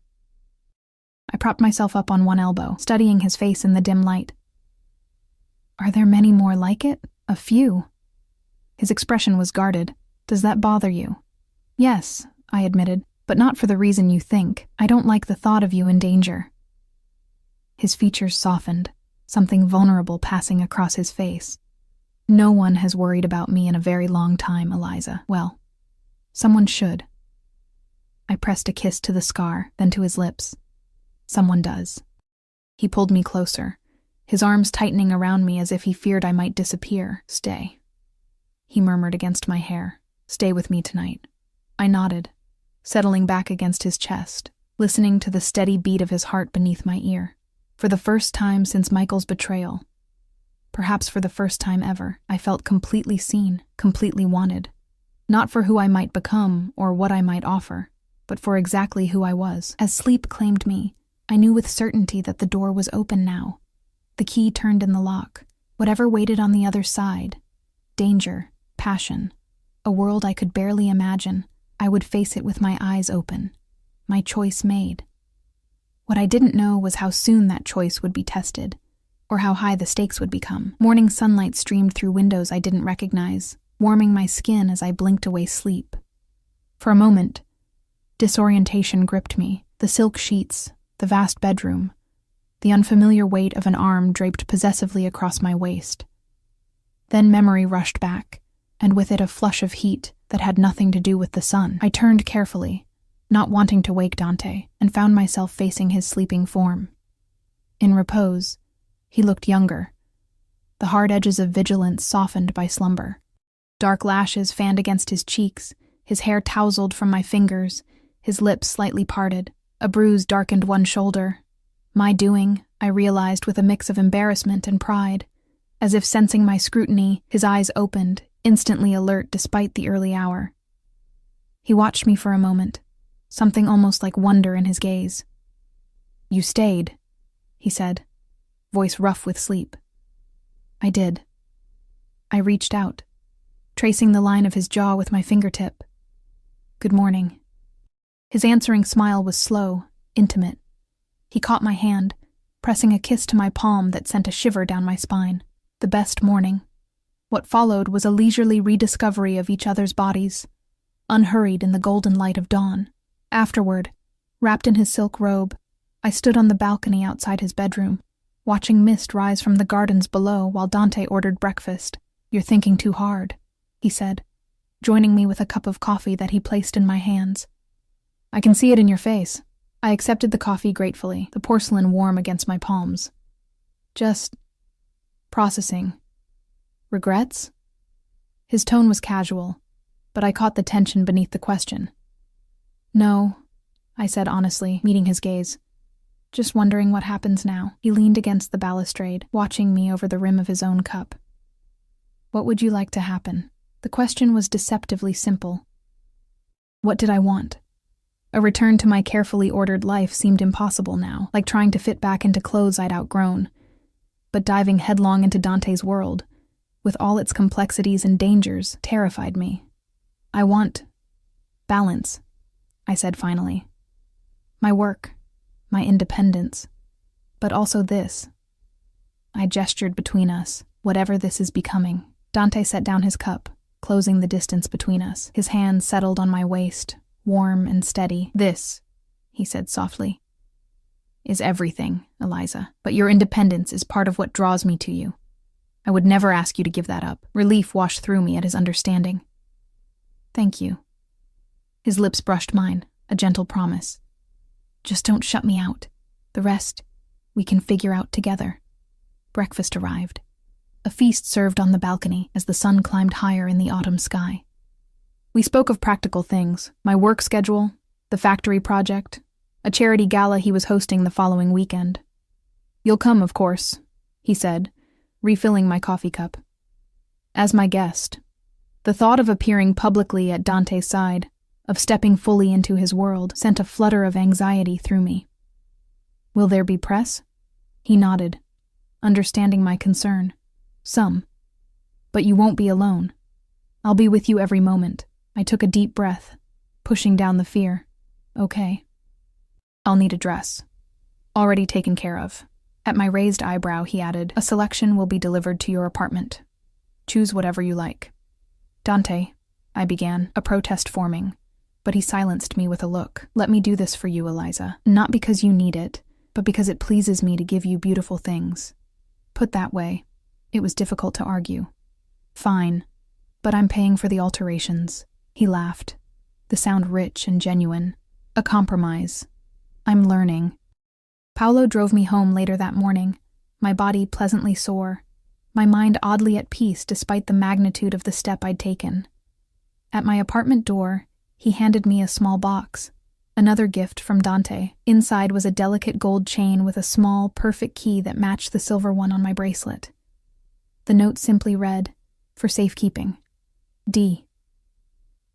I propped myself up on one elbow, studying his face in the dim light. "Are there many more like it?" "A few." His expression was guarded. "Does that bother you?" "Yes," I admitted, "but not for the reason you think. I don't like the thought of you in danger." His features softened, something vulnerable passing across his face. "No one has worried about me in a very long time, Eliza. Well, someone should." I pressed a kiss to the scar, then to his lips. "Someone does." He pulled me closer, his arms tightening around me as if he feared I might disappear. "Stay," he murmured against my hair. "Stay with me tonight." I nodded, settling back against his chest, listening to the steady beat of his heart beneath my ear. For the first time since Michael's betrayal, perhaps for the first time ever, I felt completely seen, completely wanted. Not for who I might become or what I might offer, but for exactly who I was. As sleep claimed me, I knew with certainty that the door was open now. The key turned in the lock. Whatever waited on the other side, danger, passion, a world I could barely imagine, I would face it with my eyes open, my choice made. What I didn't know was how soon that choice would be tested, or how high the stakes would become. Morning sunlight streamed through windows I didn't recognize, warming my skin as I blinked away sleep. For a moment, disorientation gripped me, the silk sheets, the vast bedroom, the unfamiliar weight of an arm draped possessively across my waist. Then memory rushed back, and with it a flush of heat that had nothing to do with the sun. I turned carefully, not wanting to wake Dante, and found myself facing his sleeping form. In repose, he looked younger, the hard edges of vigilance softened by slumber. Dark lashes fanned against his cheeks, his hair tousled from my fingers, his lips slightly parted, a bruise darkened one shoulder. My doing, I realized with a mix of embarrassment and pride. As if sensing my scrutiny, his eyes opened, instantly alert despite the early hour. He watched me for a moment, something almost like wonder in his gaze. "You stayed," he said, voice rough with sleep. I did. I reached out, tracing the line of his jaw with my fingertip. "Good morning." His answering smile was slow, intimate. He caught my hand, pressing a kiss to my palm that sent a shiver down my spine. The best morning. What followed was a leisurely rediscovery of each other's bodies, unhurried in the golden light of dawn. Afterward, wrapped in his silk robe, I stood on the balcony outside his bedroom, watching mist rise from the gardens below while Dante ordered breakfast. "You're thinking too hard," he said, joining me with a cup of coffee that he placed in my hands. "I can see it in your face," I accepted the coffee gratefully, the porcelain warm against my palms. Just processing. Regrets? His tone was casual, but I caught the tension beneath the question. No, I said honestly, meeting his gaze. Just wondering what happens now. He leaned against the balustrade, watching me over the rim of his own cup. What would you like to happen? The question was deceptively simple. What did I want? A return to my carefully ordered life seemed impossible now, like trying to fit back into clothes I'd outgrown. But diving headlong into Dante's world, with all its complexities and dangers, terrified me. I want balance, I said finally. My work, my independence, but also this. I gestured between us, whatever this is becoming. Dante set down his cup, closing the distance between us. His hand settled on my waist, warm and steady. This, he said softly, is everything, Eliza, but your independence is part of what draws me to you. I would never ask you to give that up. Relief washed through me at his understanding. Thank you. His lips brushed mine, a gentle promise. Just don't shut me out. The rest, we can figure out together. Breakfast arrived. A feast served on the balcony as the sun climbed higher in the autumn sky. We spoke of practical things, my work schedule, the factory project, a charity gala he was hosting the following weekend. You'll come, of course, he said, refilling my coffee cup. As my guest, the thought of appearing publicly at Dante's side, of stepping fully into his world, sent a flutter of anxiety through me. Will there be press? He nodded, understanding my concern. Some. But you won't be alone. I'll be with you every moment. I took a deep breath, pushing down the fear. Okay. I'll need a dress. Already taken care of. At my raised eyebrow, he added, a selection will be delivered to your apartment. Choose whatever you like. Dante, I began, a protest forming, but he silenced me with a look. Let me do this for you, Eliza. Not because you need it, but because it pleases me to give you beautiful things. Put that way, it was difficult to argue. Fine, but I'm paying for the alterations. He laughed, the sound rich and genuine. A compromise. I'm learning. Paolo drove me home later that morning, my body pleasantly sore, my mind oddly at peace despite the magnitude of the step I'd taken. At my apartment door, he handed me a small box, another gift from Dante. Inside was a delicate gold chain with a small, perfect key that matched the silver one on my bracelet. The note simply read, for safekeeping, D.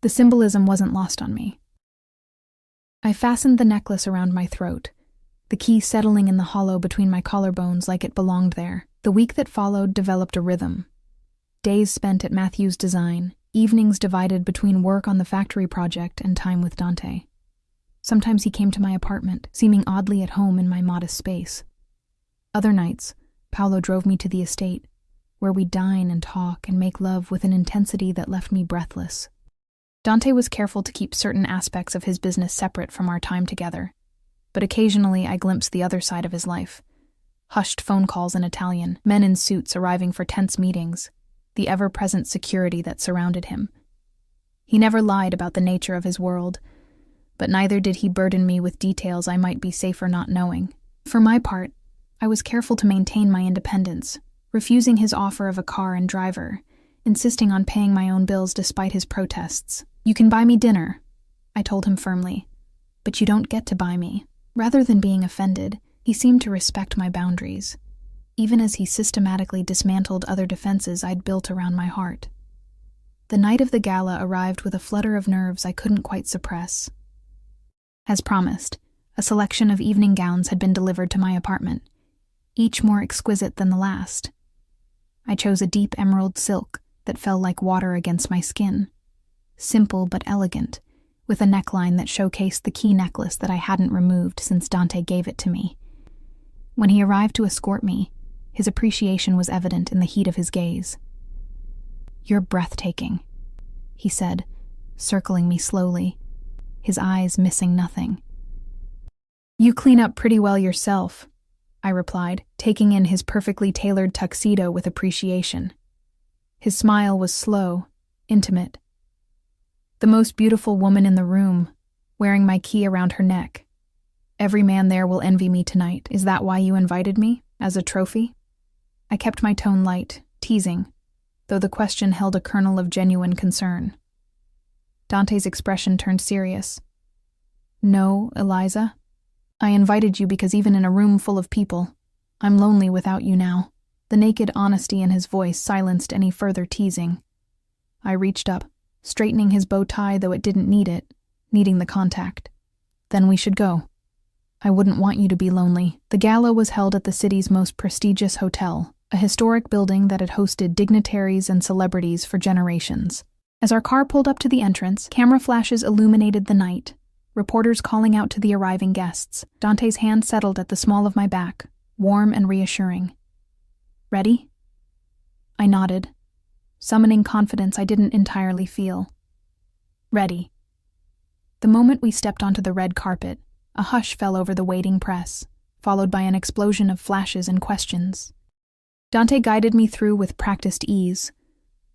The symbolism wasn't lost on me. I fastened the necklace around my throat, the key settling in the hollow between my collarbones like it belonged there. The week that followed developed a rhythm. Days spent at Matthew's design, evenings divided between work on the factory project and time with Dante. Sometimes he came to my apartment, seeming oddly at home in my modest space. Other nights, Paolo drove me to the estate, where we'd dine and talk and make love with an intensity that left me breathless. Dante was careful to keep certain aspects of his business separate from our time together, but occasionally I glimpsed the other side of his life. Hushed phone calls in Italian, men in suits arriving for tense meetings, the ever-present security that surrounded him. He never lied about the nature of his world, but neither did he burden me with details I might be safer not knowing. For my part, I was careful to maintain my independence, refusing his offer of a car and driver, insisting on paying my own bills despite his protests. You can buy me dinner, I told him firmly, but you don't get to buy me. Rather than being offended, he seemed to respect my boundaries, even as he systematically dismantled other defenses I'd built around my heart. The night of the gala arrived with a flutter of nerves I couldn't quite suppress. As promised, a selection of evening gowns had been delivered to my apartment, each more exquisite than the last. I chose a deep emerald silk that fell like water against my skin, simple but elegant, with a neckline that showcased the key necklace that I hadn't removed since Dante gave it to me. When he arrived to escort me, his appreciation was evident in the heat of his gaze. You're breathtaking, he said, circling me slowly, his eyes missing nothing. You clean up pretty well yourself, I replied, taking in his perfectly tailored tuxedo with appreciation. His smile was slow, intimate. The most beautiful woman in the room, wearing my key around her neck. Every man there will envy me tonight. Is that why you invited me? As a trophy? I kept my tone light, teasing, though the question held a kernel of genuine concern. Dante's expression turned serious. No, Eliza. I invited you because even in a room full of people, I'm lonely without you now. The naked honesty in his voice silenced any further teasing. I reached up, straightening his bow tie though it didn't need it, needing the contact. Then we should go. I wouldn't want you to be lonely. The gala was held at the city's most prestigious hotel, a historic building that had hosted dignitaries and celebrities for generations. As our car pulled up to the entrance, camera flashes illuminated the night, reporters calling out to the arriving guests. Dante's hand settled at the small of my back, warm and reassuring. Ready? I nodded, summoning confidence I didn't entirely feel. Ready. The moment we stepped onto the red carpet, a hush fell over the waiting press, followed by an explosion of flashes and questions. Dante guided me through with practiced ease,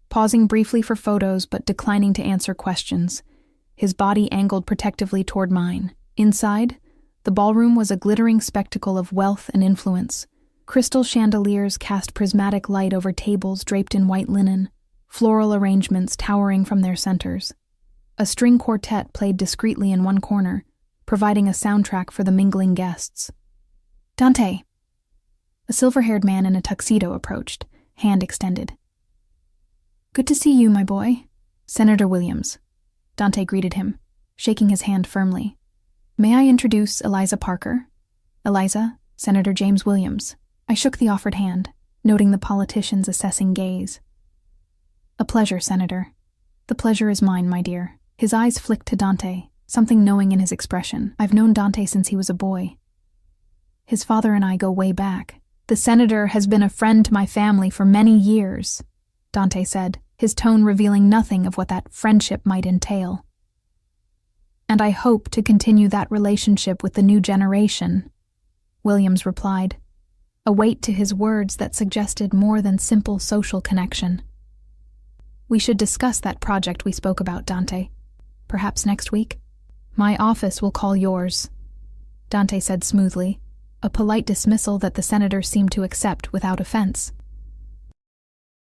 pausing briefly for photos but declining to answer questions, his body angled protectively toward mine. Inside, the ballroom was a glittering spectacle of wealth and influence. Crystal chandeliers cast prismatic light over tables draped in white linen, floral arrangements towering from their centers. A string quartet played discreetly in one corner, providing a soundtrack for the mingling guests. Dante! A silver-haired man in a tuxedo approached, hand extended. Good to see you, my boy. Senator Williams. Dante greeted him, shaking his hand firmly. May I introduce Eliza Parker? Eliza, Senator James Williams. I shook the offered hand, noting the politician's assessing gaze. A pleasure, Senator. The pleasure is mine, my dear. His eyes flicked to Dante, something knowing in his expression. I've known Dante since he was a boy. His father and I go way back. The senator has been a friend to my family for many years, Dante said, his tone revealing nothing of what that friendship might entail. And I hope to continue that relationship with the new generation, Williams replied, a weight to his words that suggested more than simple social connection. We should discuss that project we spoke about, Dante. Perhaps next week? My office will call yours, Dante said smoothly, a polite dismissal that the senator seemed to accept without offense.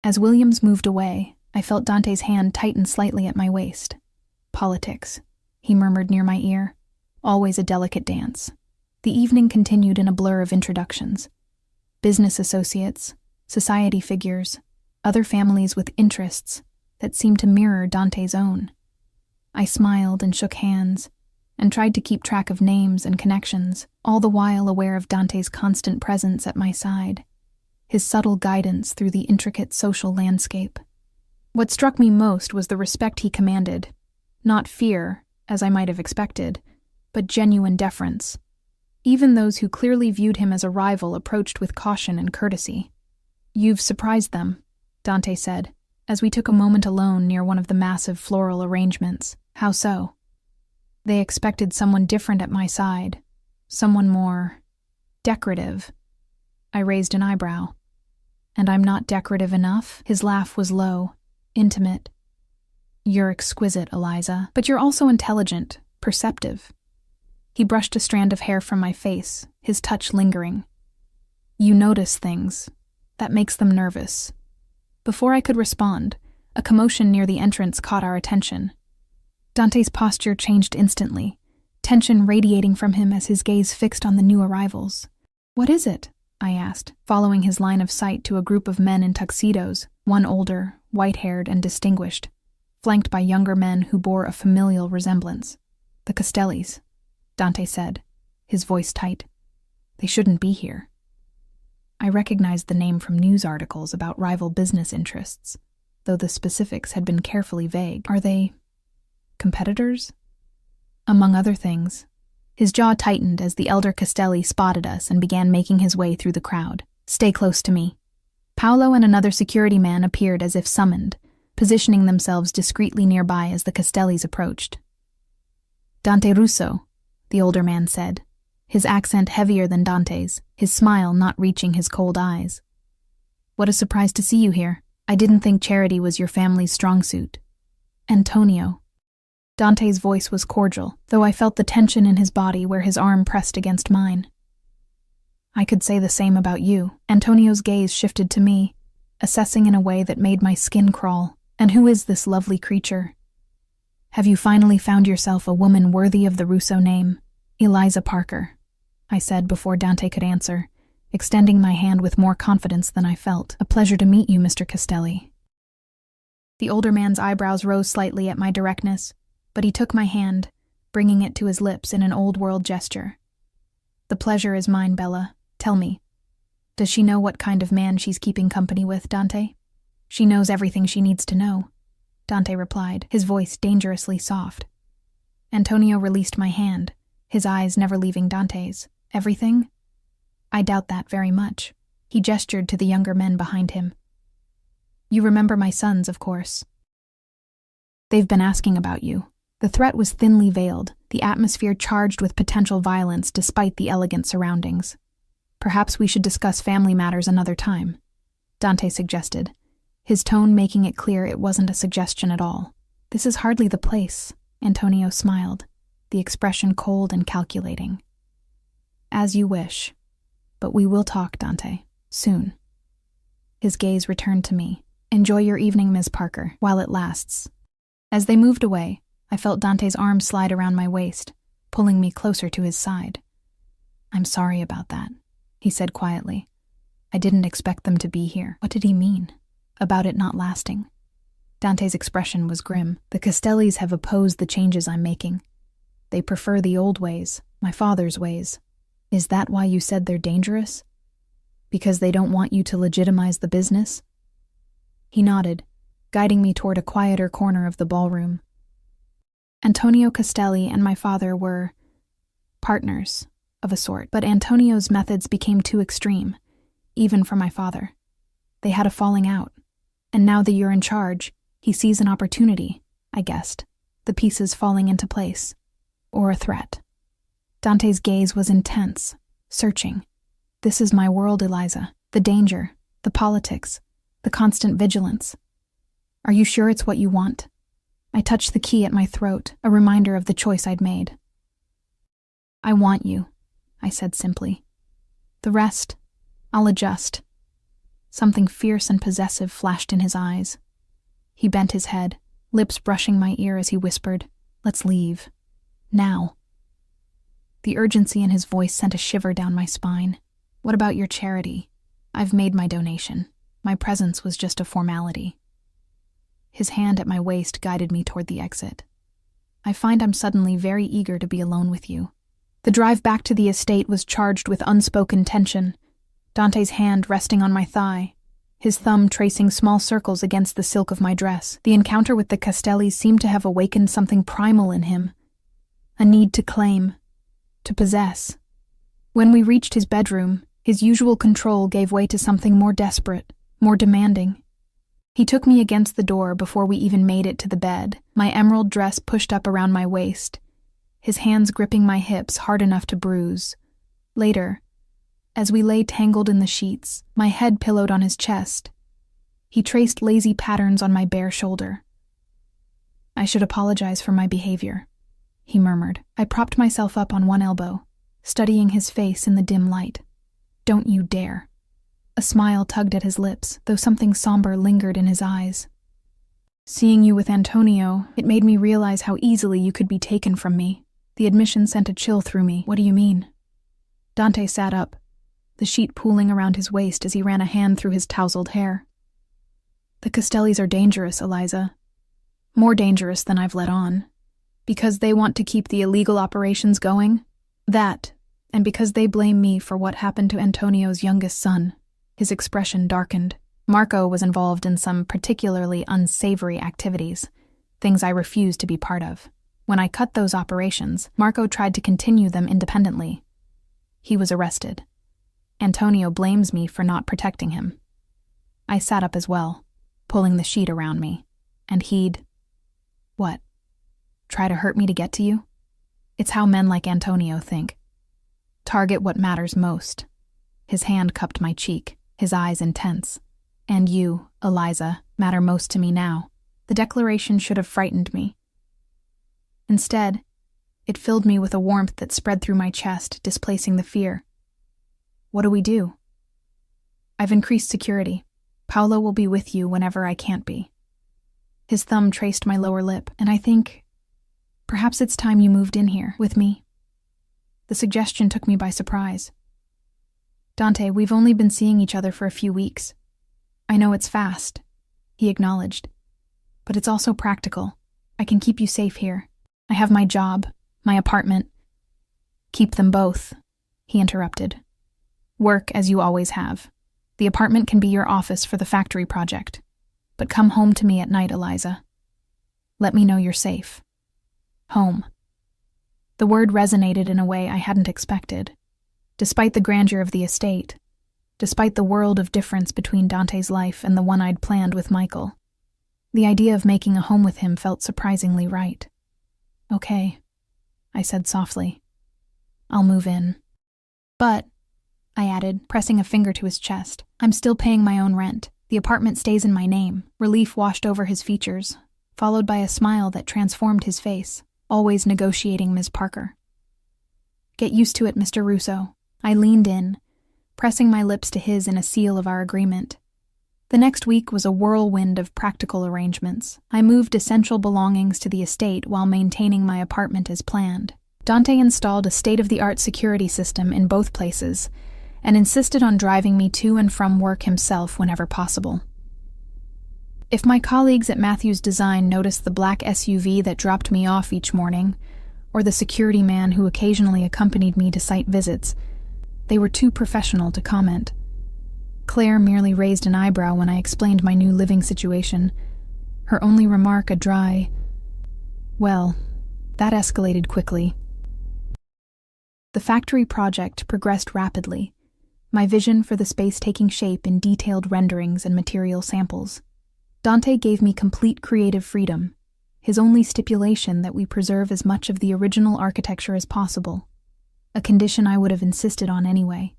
As Williams moved away, I felt Dante's hand tighten slightly at my waist. Politics, he murmured near my ear. Always a delicate dance. The evening continued in a blur of introductions. Business associates, society figures, other families with interests that seemed to mirror Dante's own. I smiled and shook hands, and tried to keep track of names and connections, all the while aware of Dante's constant presence at my side, his subtle guidance through the intricate social landscape. What struck me most was the respect he commanded, not fear, as I might have expected, but genuine deference. Even those who clearly viewed him as a rival approached with caution and courtesy. You've surprised them, Dante said, as we took a moment alone near one of the massive floral arrangements. How so? They expected someone different at my side, someone more decorative. I raised an eyebrow. And I'm not decorative enough? His laugh was low, intimate. You're exquisite, Eliza, but you're also intelligent, perceptive. He brushed a strand of hair from my face, his touch lingering. You notice things. That makes them nervous. Before I could respond, a commotion near the entrance caught our attention. Dante's posture changed instantly, tension radiating from him as his gaze fixed on the new arrivals. What is it? I asked, following his line of sight to a group of men in tuxedos, one older, white-haired, and distinguished, flanked by younger men who bore a familial resemblance. The Castellis, Dante said, his voice tight. They shouldn't be here. I recognized the name from news articles about rival business interests, though the specifics had been carefully vague. Are they competitors? Among other things. His jaw tightened as the elder Castelli spotted us and began making his way through the crowd. Stay close to me. Paolo and another security man appeared as if summoned, positioning themselves discreetly nearby as the Castellis approached. Dante Russo, the older man said, his accent heavier than Dante's, his smile not reaching his cold eyes. What a surprise to see you here. I didn't think charity was your family's strong suit. Antonio. Dante's voice was cordial, though I felt the tension in his body where his arm pressed against mine. I could say the same about you. Antonio's gaze shifted to me, assessing in a way that made my skin crawl. And who is this lovely creature? Have you finally found yourself a woman worthy of the Russo name? Eliza Parker, I said before Dante could answer, extending my hand with more confidence than I felt. A pleasure to meet you, Mr. Castelli. The older man's eyebrows rose slightly at my directness, but he took my hand, bringing it to his lips in an old-world gesture. The pleasure is mine, Bella. Tell me, does she know what kind of man she's keeping company with, Dante? She knows everything she needs to know, Dante replied, his voice dangerously soft. Antonio released my hand, his eyes never leaving Dante's. Everything? I doubt that very much. He gestured to the younger men behind him. You remember my sons, of course. They've been asking about you. The threat was thinly veiled, the atmosphere charged with potential violence despite the elegant surroundings. Perhaps we should discuss family matters another time, Dante suggested, his tone making it clear it wasn't a suggestion at all. This is hardly the place, Antonio smiled, the expression cold and calculating. As you wish, but we will talk, Dante, soon. His gaze returned to me. Enjoy your evening, Ms. Parker, while it lasts. As they moved away, I felt Dante's arm slide around my waist, pulling me closer to his side. I'm sorry about that, he said quietly. I didn't expect them to be here. What did he mean? About it not lasting? Dante's expression was grim. The Castellis have opposed the changes I'm making. They prefer the old ways, my father's ways. Is that why you said they're dangerous? Because they don't want you to legitimize the business? He nodded, guiding me toward a quieter corner of the ballroom. Antonio Castelli and my father were partners of a sort, but Antonio's methods became too extreme, even for my father. They had a falling out, and now that you're in charge, he sees an opportunity, I guessed, the pieces falling into place, or a threat. Dante's gaze was intense, searching. This is my world, Eliza. The danger, the politics, the constant vigilance. Are you sure it's what you want? I touched the key at my throat, a reminder of the choice I'd made. I want you, I said simply. The rest, I'll adjust. Something fierce and possessive flashed in his eyes. He bent his head, lips brushing my ear as he whispered, "Let's leave. Now." The urgency in his voice sent a shiver down my spine. What about your charity? I've made my donation. My presence was just a formality. His hand at my waist guided me toward the exit. I find I'm suddenly very eager to be alone with you. The drive back to the estate was charged with unspoken tension, Dante's hand resting on my thigh, his thumb tracing small circles against the silk of my dress. The encounter with the Castellis seemed to have awakened something primal in him, a need to claim, to possess. When we reached his bedroom, his usual control gave way to something more desperate, more demanding. He took me against the door before we even made it to the bed, my emerald dress pushed up around my waist, his hands gripping my hips hard enough to bruise. Later, as we lay tangled in the sheets, my head pillowed on his chest, he traced lazy patterns on my bare shoulder. I should apologize for my behavior, he murmured. I propped myself up on one elbow, studying his face in the dim light. Don't you dare. A smile tugged at his lips, though something somber lingered in his eyes. Seeing you with Antonio, it made me realize how easily you could be taken from me. The admission sent a chill through me. What do you mean? Dante sat up, the sheet pooling around his waist as he ran a hand through his tousled hair. The Castellis are dangerous, Eliza. More dangerous than I've let on. Because they want to keep the illegal operations going? That, and because they blame me for what happened to Antonio's youngest son. His expression darkened. Marco was involved in some particularly unsavory activities, things I refused to be part of. When I cut those operations, Marco tried to continue them independently. He was arrested. Antonio blames me for not protecting him. I sat up as well, pulling the sheet around me, and he'd... What? Try to hurt me to get to you? It's how men like Antonio think. Target what matters most. His hand cupped my cheek, his eyes intense. And you, Eliza, matter most to me now. The declaration should have frightened me. Instead, it filled me with a warmth that spread through my chest, displacing the fear. What do we do? I've increased security. Paolo will be with you whenever I can't be. His thumb traced my lower lip, and I think, perhaps it's time you moved in here with me. The suggestion took me by surprise. Dante, we've only been seeing each other for a few weeks. I know it's fast, he acknowledged, but it's also practical. I can keep you safe here. I have my job, my apartment. Keep them both, he interrupted. Work as you always have. The apartment can be your office for the factory project. But come home to me at night, Eliza. Let me know you're safe. Home. The word resonated in a way I hadn't expected. Despite the grandeur of the estate, despite the world of difference between Dante's life and the one I'd planned with Michael, the idea of making a home with him felt surprisingly right. Okay, I said softly. I'll move in. But, I added, pressing a finger to his chest, I'm still paying my own rent. The apartment stays in my name. Relief washed over his features, followed by a smile that transformed his face, always negotiating Ms. Parker. Get used to it, Mr. Russo. I leaned in, pressing my lips to his in a seal of our agreement. The next week was a whirlwind of practical arrangements. I moved essential belongings to the estate while maintaining my apartment as planned. Dante installed a state-of-the-art security system in both places, and insisted on driving me to and from work himself whenever possible. If my colleagues at Matthews Design noticed the black SUV that dropped me off each morning, or the security man who occasionally accompanied me to site visits, they were too professional to comment. Claire merely raised an eyebrow when I explained my new living situation, her only remark a dry, "Well, that escalated quickly." The factory project progressed rapidly, my vision for the space taking shape in detailed renderings and material samples. Dante gave me complete creative freedom, his only stipulation that we preserve as much of the original architecture as possible, a condition I would have insisted on anyway.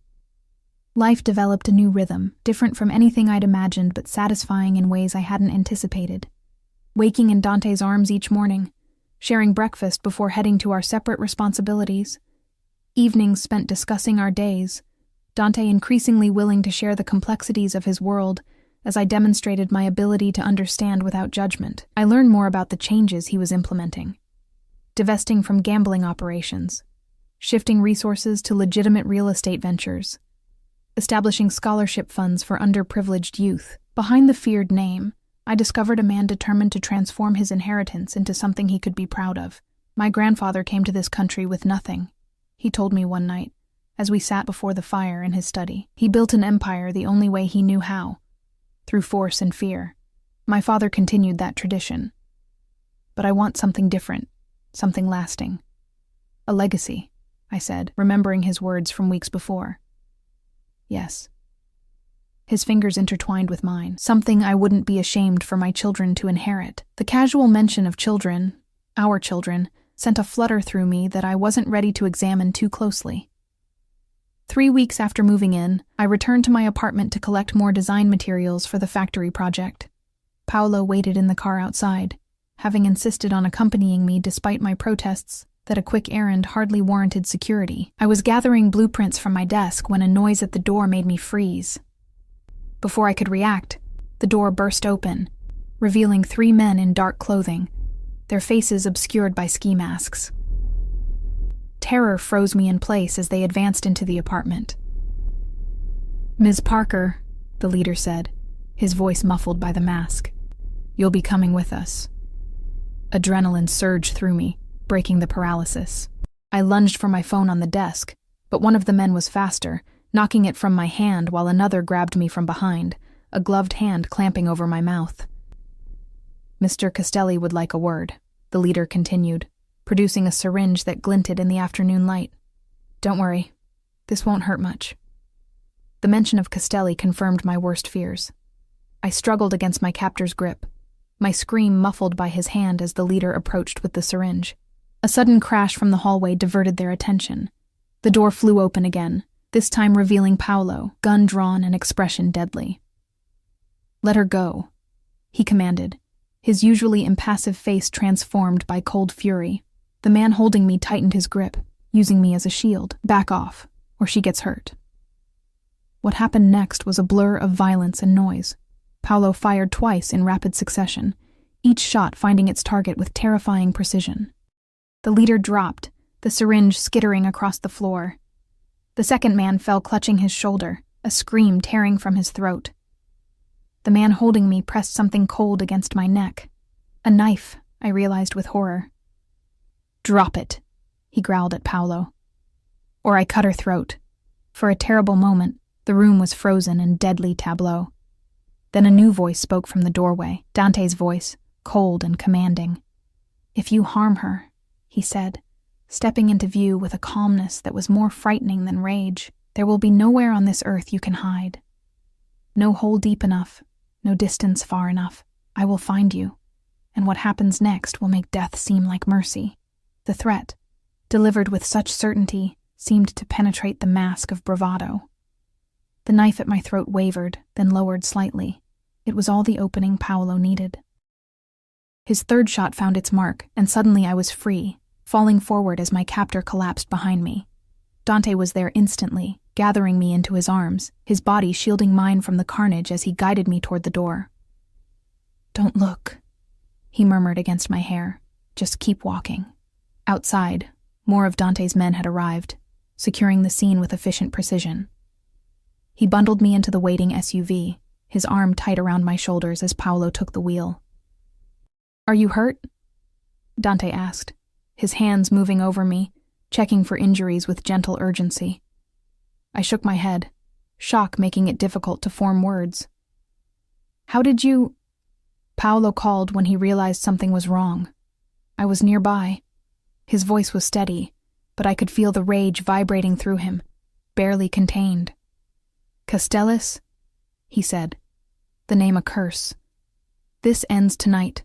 Life developed a new rhythm, different from anything I'd imagined but satisfying in ways I hadn't anticipated. Waking in Dante's arms each morning, sharing breakfast before heading to our separate responsibilities, evenings spent discussing our days, Dante increasingly willing to share the complexities of his world as I demonstrated my ability to understand without judgment. I learned more about the changes he was implementing. Divesting from gambling operations, shifting resources to legitimate real estate ventures, establishing scholarship funds for underprivileged youth. Behind the feared name, I discovered a man determined to transform his inheritance into something he could be proud of. My grandfather came to this country with nothing, he told me one night, as we sat before the fire in his study. He built an empire the only way he knew how, through force and fear. My father continued that tradition. But I want something different, something lasting. A legacy, I said, remembering his words from weeks before. Yes. His fingers intertwined with mine, something I wouldn't be ashamed for my children to inherit. The casual mention of children, our children, sent a flutter through me that I wasn't ready to examine too closely. 3 weeks after moving in, I returned to my apartment to collect more design materials for the factory project. Paolo waited in the car outside, having insisted on accompanying me despite my protests that a quick errand hardly warranted security. I was gathering blueprints from my desk when a noise at the door made me freeze. Before I could react, the door burst open, revealing 3 men in dark clothing, their faces obscured by ski masks. Terror froze me in place as they advanced into the apartment. "Ms. Parker," the leader said, his voice muffled by the mask. "You'll be coming with us." Adrenaline surged through me, breaking the paralysis. I lunged for my phone on the desk, but one of the men was faster, knocking it from my hand while another grabbed me from behind, a gloved hand clamping over my mouth. "Mr. Castelli would like a word," the leader continued, producing a syringe that glinted in the afternoon light. "Don't worry, this won't hurt much." The mention of Castelli confirmed my worst fears. I struggled against my captor's grip, my scream muffled by his hand as the leader approached with the syringe. A sudden crash from the hallway diverted their attention. The door flew open again, this time revealing Paolo, gun drawn and expression deadly. "Let her go," he commanded, his usually impassive face transformed by cold fury. The man holding me tightened his grip, using me as a shield. "Back off, or she gets hurt." What happened next was a blur of violence and noise. Paolo fired twice in rapid succession, each shot finding its target with terrifying precision. The leader dropped, the syringe skittering across the floor. The second man fell clutching his shoulder, a scream tearing from his throat. The man holding me pressed something cold against my neck. A knife, I realized with horror. "Drop it," he growled at Paolo. "Or I cut her throat." For a terrible moment, the room was frozen in deadly tableau. Then a new voice spoke from the doorway, Dante's voice, cold and commanding. "If you harm her," he said, stepping into view with a calmness that was more frightening than rage, "there will be nowhere on this earth you can hide. No hole deep enough, no distance far enough. I will find you, and what happens next will make death seem like mercy." The threat, delivered with such certainty, seemed to penetrate the mask of bravado. The knife at my throat wavered, then lowered slightly. It was all the opening Paolo needed. His third shot found its mark, and suddenly I was free, falling forward as my captor collapsed behind me. Dante was there instantly, gathering me into his arms, his body shielding mine from the carnage as he guided me toward the door. "Don't look," he murmured against my hair. "Just keep walking." Outside, more of Dante's men had arrived, securing the scene with efficient precision. He bundled me into the waiting SUV, his arm tight around my shoulders as Paolo took the wheel. "Are you hurt?" Dante asked, his hands moving over me, checking for injuries with gentle urgency. I shook my head, shock making it difficult to form words. "How did you—" Paolo called when he realized something was wrong. I was nearby. His voice was steady, but I could feel the rage vibrating through him, barely contained. "Castellis," he said, the name a curse. "This ends tonight."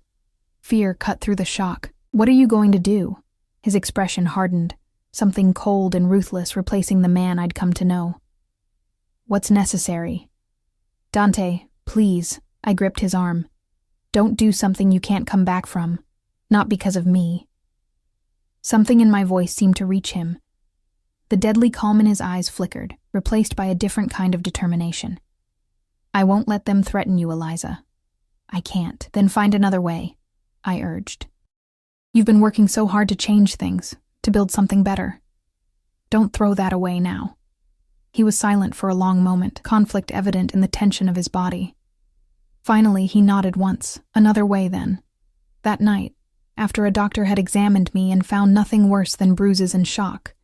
Fear cut through the shock. "What are you going to do?" His expression hardened, something cold and ruthless replacing the man I'd come to know. "What's necessary?" "Dante, please," I gripped his arm. "Don't do something you can't come back from. Not because of me." Something in my voice seemed to reach him. The deadly calm in his eyes flickered, replaced by a different kind of determination. "I won't let them threaten you, Eliza." "I can't. Then find another way," I urged. "You've been working so hard to change things, to build something better. Don't throw that away now." He was silent for a long moment, conflict evident in the tension of his body. Finally, he nodded once. "Another way, then." That night, after a doctor had examined me and found nothing worse than bruises and shock,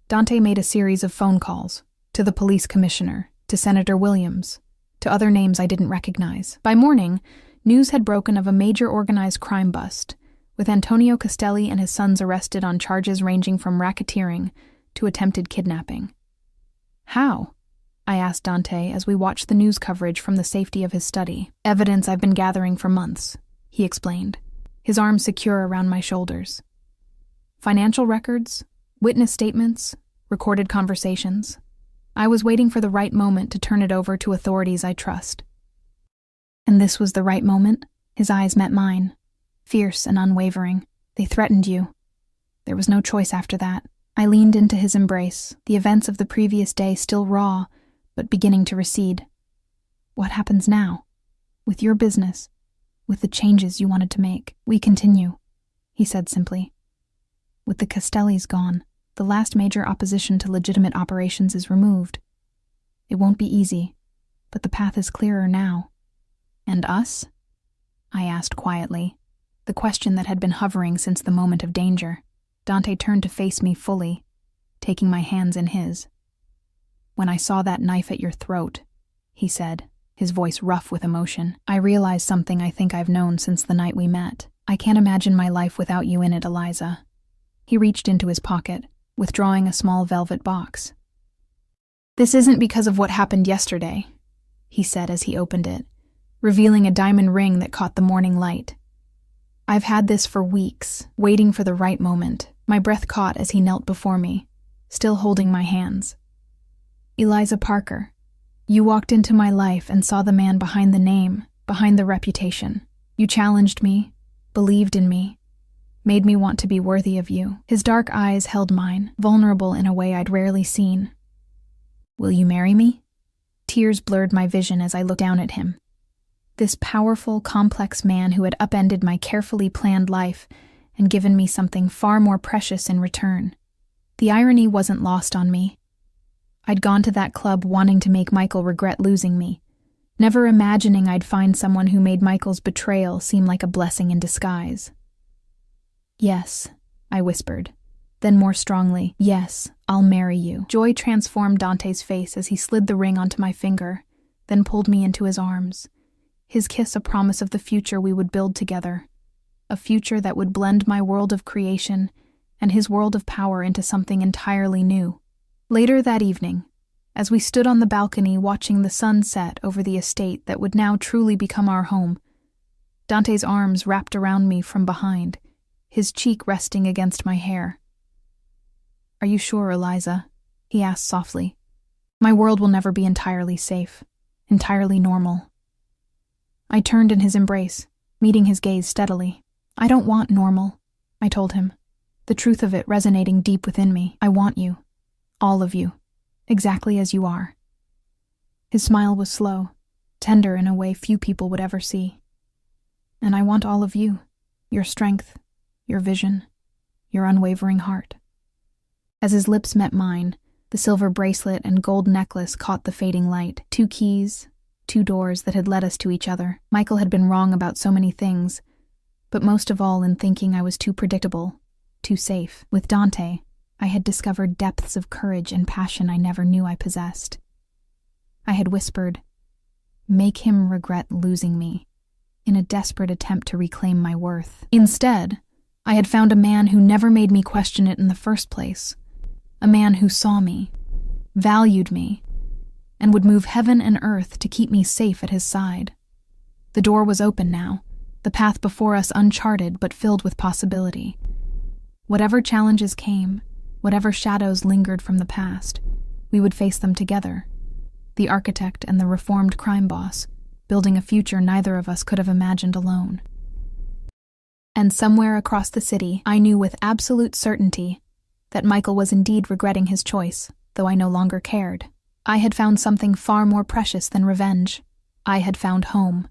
Dante made a series of phone calls, to the police commissioner, to Senator Williams, to other names I didn't recognize. By morning, news had broken of a major organized crime bust, with Antonio Castelli and his sons arrested on charges ranging from racketeering to attempted kidnapping. "How?" I asked Dante as we watched the news coverage from the safety of his study. "Evidence I've been gathering for months," he explained, his arms secure around my shoulders. "Financial records, witness statements, recorded conversations. I was waiting for the right moment to turn it over to authorities I trust." "And this was the right moment?" His eyes met mine, fierce and unwavering. "They threatened you." There was no choice after that. I leaned into his embrace, the events of the previous day still raw, but beginning to recede. "What happens now? With your business? With the changes you wanted to make?" "We continue," he said simply. "With the Castellis gone, the last major opposition to legitimate operations is removed. It won't be easy, but the path is clearer now." "And us?" I asked quietly, the question that had been hovering since the moment of danger. Dante turned to face me fully, taking my hands in his. "When I saw that knife at your throat," he said, his voice rough with emotion, "I realized something I think I've known since the night we met. I can't imagine my life without you in it, Eliza." He reached into his pocket, withdrawing a small velvet box. "This isn't because of what happened yesterday," he said as he opened it, revealing a diamond ring that caught the morning light. "I've had this for weeks, waiting for the right moment." My breath caught as he knelt before me, still holding my hands. "Eliza Parker, you walked into my life and saw the man behind the name, behind the reputation. You challenged me, believed in me. made me want to be worthy of you. His dark eyes held mine, vulnerable in a way I'd rarely seen. Will you marry me? Tears blurred my vision as I looked down at him. This powerful, complex man who had upended my carefully planned life and given me something far more precious in return. The irony wasn't lost on me. I'd gone to that club wanting to make Michael regret losing me, never imagining I'd find someone who made Michael's betrayal seem like a blessing in disguise. Yes, I whispered. Then more strongly, yes, I'll marry you. Joy transformed Dante's face as he slid the ring onto my finger, then pulled me into his arms. His kiss a promise of the future we would build together, a future that would blend my world of creation and his world of power into something entirely new. Later that evening, as we stood on the balcony watching the sun set over the estate that would now truly become our home, Dante's arms wrapped around me from behind, his cheek resting against my hair. Are you sure, Eliza? He asked softly. My world will never be entirely safe, entirely normal. I turned in his embrace, meeting his gaze steadily. I don't want normal, I told him, the truth of it resonating deep within me. I want you, all of you, exactly as you are. His smile was slow, tender in a way few people would ever see. And I want all of you, your strength, your vision, your unwavering heart. As his lips met mine, the silver bracelet and gold necklace caught the fading light. 2 keys, 2 doors that had led us to each other. Michael had been wrong about so many things, but most of all in thinking I was too predictable, too safe. With Dante, I had discovered depths of courage and passion I never knew I possessed. I had whispered, "Make him regret losing me," in a desperate attempt to reclaim my worth. Instead, I had found a man who never made me question it in the first place, a man who saw me, valued me, and would move heaven and earth to keep me safe at his side. The door was open now, the path before us uncharted but filled with possibility. Whatever challenges came, whatever shadows lingered from the past, we would face them together, the architect and the reformed crime boss, building a future neither of us could have imagined alone. And somewhere across the city, I knew with absolute certainty that Michael was indeed regretting his choice, though I no longer cared. I had found something far more precious than revenge. I had found home.